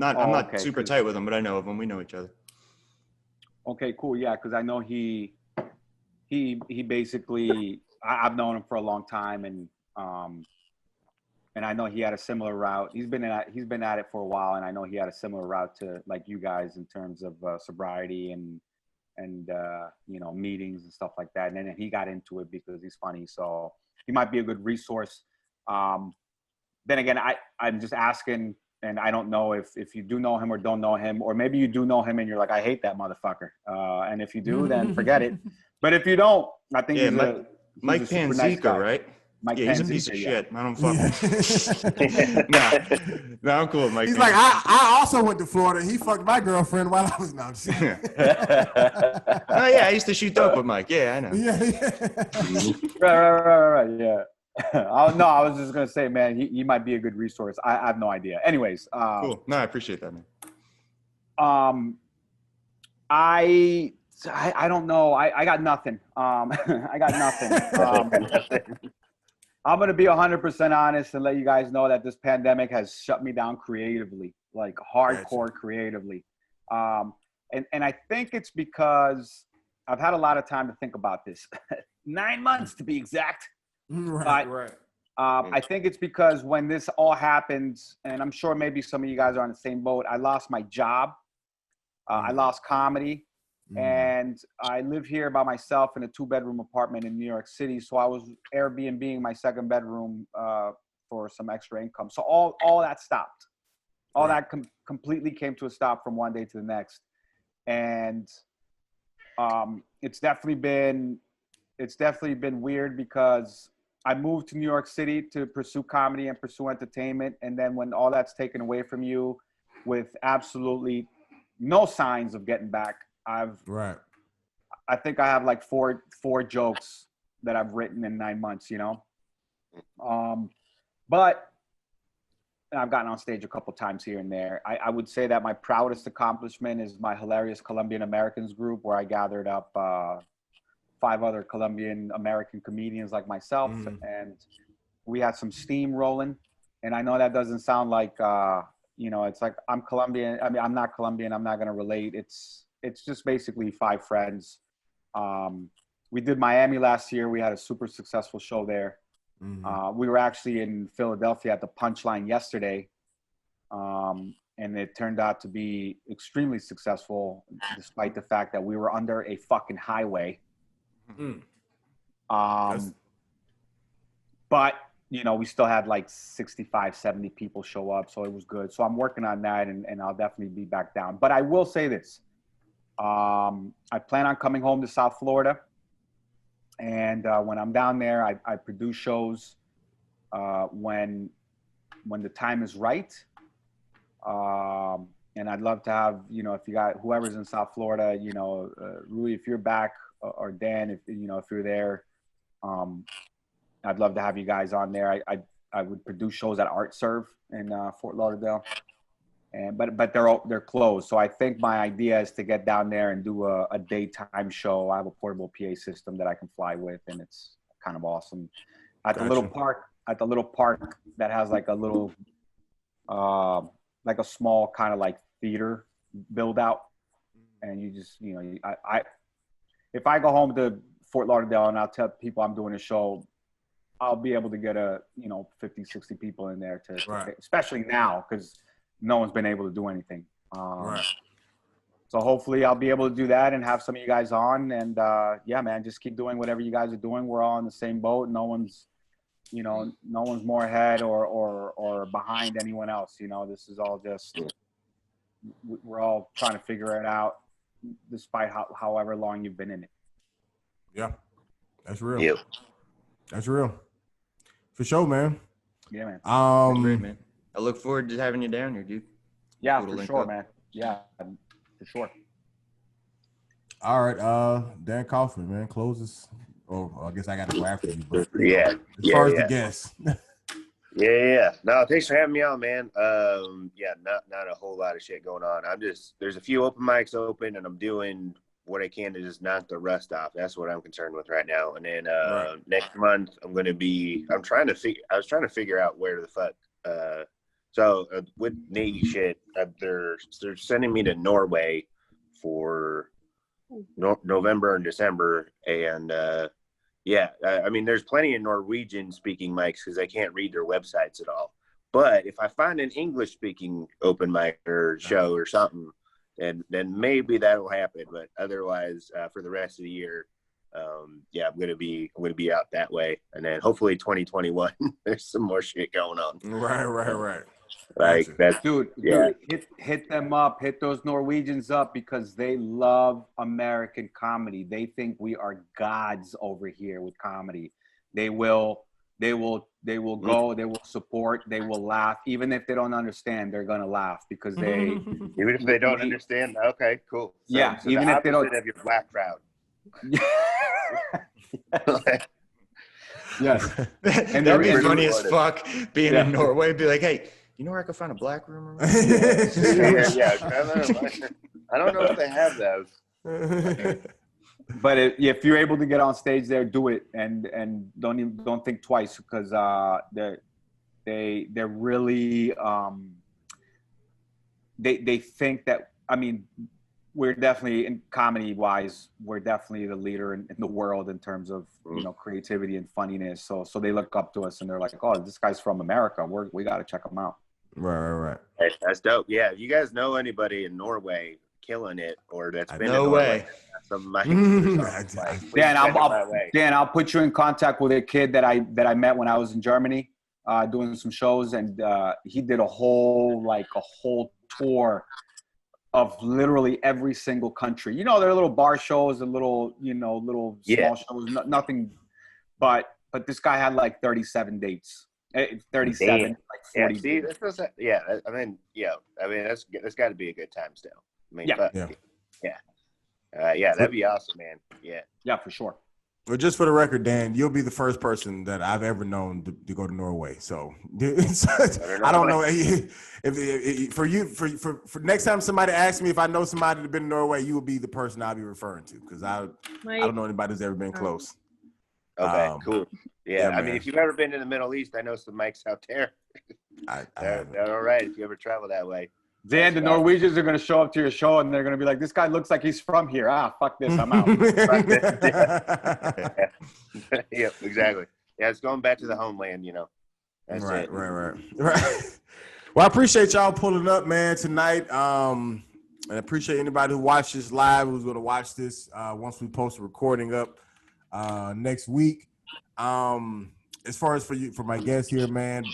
I'm not super tight with him, but I know of him. We know each other. Okay, cool. Yeah, because I know he basically I've known him for a long time, and and I know he had a similar route. He's been at it for a while, and I know he had a similar route to like you guys in terms of sobriety and you know, meetings and stuff like that. And then he got into it because he's funny, so he might be a good resource. Then again, I'm just asking, and I don't know if you do know him or don't know him, or maybe you do know him and you're like, I hate that motherfucker. And if you do, then forget it. But if you don't, I think he's Mike a super Panzica, nice guy. right? Mike Yeah, he's a Panzica, piece of yeah. shit. I don't fuck with him. Nah, I'm cool with Mike. He's Panzica. like, I also went to Florida. He fucked my girlfriend while I was not. Oh yeah, I used to shoot dope with Mike. Yeah, I know. Yeah. Right. Yeah. No, I was just gonna say, man, he might be a good resource. I have no idea. Anyways, Cool. No, I appreciate that, man. I don't know. I got nothing. I got nothing. I'm gonna be 100% honest and let you guys know that this pandemic has shut me down creatively, like hardcore creatively. And I think it's because I've had a lot of time to think about this. 9 months to be exact. Right. I think it's because when this all happened, and I'm sure maybe some of you guys are on the same boat, I lost my job. I lost comedy. And I live here by myself in a 2-bedroom apartment in New York City. So I was Airbnb-ing my 2nd bedroom for some extra income. So all that stopped. All that completely came to a stop from one day to the next. And it's definitely been weird because I moved to New York City to pursue comedy and pursue entertainment. And then when all that's taken away from you with absolutely no signs of getting back, I think I have like four jokes that I've written in 9 months, you know? But I've gotten on stage a couple times here and there. I would say that my proudest accomplishment is my hilarious Colombian Americans group, where I gathered up 5 other Colombian American comedians like myself, and we had some steam rolling. And I know that doesn't sound like, you know, it's like I'm Colombian. I mean, I'm not Colombian. I'm not going to relate. It's just basically 5 friends. We did Miami last year. We had a super successful show there. We were actually in Philadelphia at the Punchline yesterday. And it turned out to be extremely successful, despite the fact that we were under a fucking highway. But, you know, we still had like 65, 70 people show up. So it was good. So I'm working on that, and I'll definitely be back down. But I will say this. I plan on coming home to South Florida. And when I'm down there, I produce shows when the time is right. And I'd love to have, you know, if you got whoever's in South Florida, you know, Rui, if you're back, or Dan, if you know, if you're there, I'd love to have you guys on there. I would produce shows at Art Serve in Fort Lauderdale, and but they're closed. So I think my idea is to get down there and do a daytime show. I have a portable PA system that I can fly with, and it's kind of awesome. At the little park that has like a little like a small kind of like theater build out, and you just, you know, if I go home to Fort Lauderdale and I'll tell people I'm doing a show, I'll be able to get 50, 60 people in there to especially now, because no one's been able to do anything. So hopefully I'll be able to do that and have some of you guys on. And yeah, man, just keep doing whatever you guys are doing. We're all in the same boat. No one's more ahead or behind anyone else. You know, this is all just, we're all trying to figure it out, despite however long you've been in it. Yeah, that's real. Yeah. That's real. For sure, man. Yeah, man. Great, man. I look forward to having you down here, dude. Yeah, Cool to for link sure, up. man. Yeah, for sure. All right, Dan Kaufman, man, closes. Oh, I guess I got to go after you, but Yeah. as far as the guests. Yeah. No, thanks for having me on, man. Yeah, not a whole lot of shit going on. There's a few open mics open, and I'm doing what I can to just knock the rust off. That's what I'm concerned with right now. And then next month I was trying to figure out where the fuck. So with Navy shit, they're sending me to Norway for November and December, and Yeah, I mean, there's plenty of Norwegian-speaking mics because I can't read their websites at all. But if I find an English-speaking open mic or show or something, then maybe that'll happen. But otherwise, for the rest of the year, yeah, I'm gonna be out that way, and then hopefully 2021, there's some more shit going on. Right. Like Gotcha. that's Dude, hit them up, hit those Norwegians up because they love American comedy. They think we are gods over here with comedy. They will go, they will support, they will laugh. Even if they don't understand, they're gonna laugh because they even if they don't understand. Okay, cool. So, Yeah, so even the if they don't opposite of your black crowd. Yes. And And that'd be the- funny as fuck being Yeah. in Norway. Be like, hey, you know where I could find a black room? yeah. I don't know if they have those. But if you're able to get on stage there, do it, and don't think twice because they're really they think that, I mean, we're definitely, in comedy wise, we're definitely the leader in the world in terms of creativity and funniness. So they look up to us and they're like, oh, this guy's from America. We got to check him out. Right. That's dope. Yeah, if you guys know anybody in Norway killing it or that's been No in way. Norway, some mics, Dan, I'll put you in contact with a kid that I met when I was in Germany, doing some shows, and he did a whole tour of literally every single country. You know, there are little bar shows and little small shows, nothing, but this guy had like 37 dates. 37, Damn. like 40. Yeah, see, this is I mean, that's got to be a good time still. I mean, that'd be awesome, man. Yeah, for sure. Well, just for the record, Dan, you'll be the first person that I've ever known to go to Norway. So I don't know if for next time somebody asks me if I know somebody that's been to Norway, you will be the person I'll be referring to because I don't know anybody who's ever been close. Okay, cool. Yeah, I mean, man. if you've ever been to the Middle East, I know some mics out there. They're all right if you ever travel that way. Dan, the Norwegians are going to show up to your show and they're going to be like, this guy looks like he's from here. Fuck this, I'm out. Yeah, exactly. Yeah, it's going back to the homeland, That's right. it. Well, I appreciate y'all pulling up, man, tonight. And I appreciate anybody who watched this live, who's going to watch this once we post the recording up next week. As far as for my guests here, man,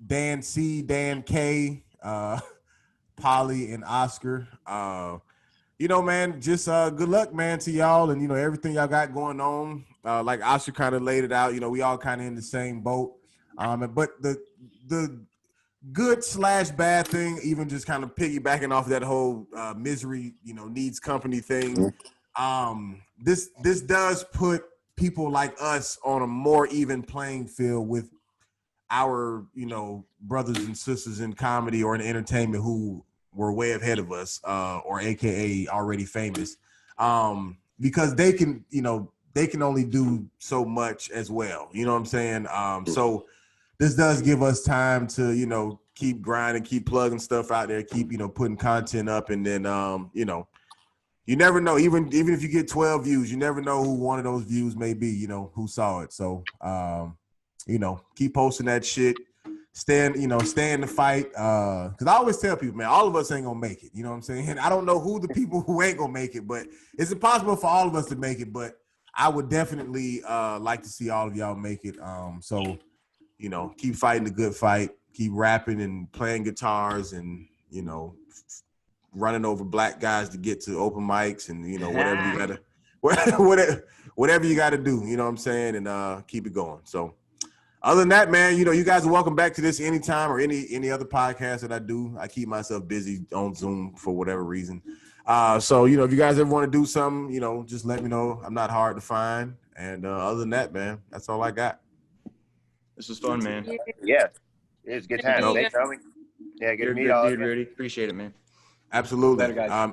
Dan C, Dan K, Polly, and Oscar. Man, just good luck, man, to y'all, and everything y'all got going on. Like Oscar kind of laid it out, we all kind of in the same boat. But the good / bad thing, even just kind of piggybacking off that whole misery, needs company thing. This does put people like us on a more even playing field with our, brothers and sisters in comedy or in entertainment who were way ahead of us, or AKA already famous, because they can only do so much as well. You know what I'm saying? So this does give us time to, keep grinding, keep plugging stuff out there, keep, putting content up. And then, you never know, even if you get 12 views, you never know who one of those views may be, who saw it. So, keep posting that shit. Stay in the fight. Because I always tell people, man, all of us ain't gonna make it. You know what I'm saying? I don't know who the people who ain't gonna make it, but it's impossible for all of us to make it. But I would definitely like to see all of y'all make it. So, keep fighting the good fight. Keep rapping and playing guitars and, running over black guys to get to open mics and, whatever you gotta do, you know what I'm saying? And keep it going. So other than that, man, you guys are welcome back to this anytime or any other podcast that I do. I keep myself busy on Zoom for whatever reason. So, if you guys ever want to do something, just let me know. I'm not hard to find. And other than that, man, that's all I got. This was fun, man. Yeah, it was a good time. No. Thanks, homie. Yeah, good to meet You're all a of good dude, you. Rudy. Appreciate it, man. Absolutely. Later, guys.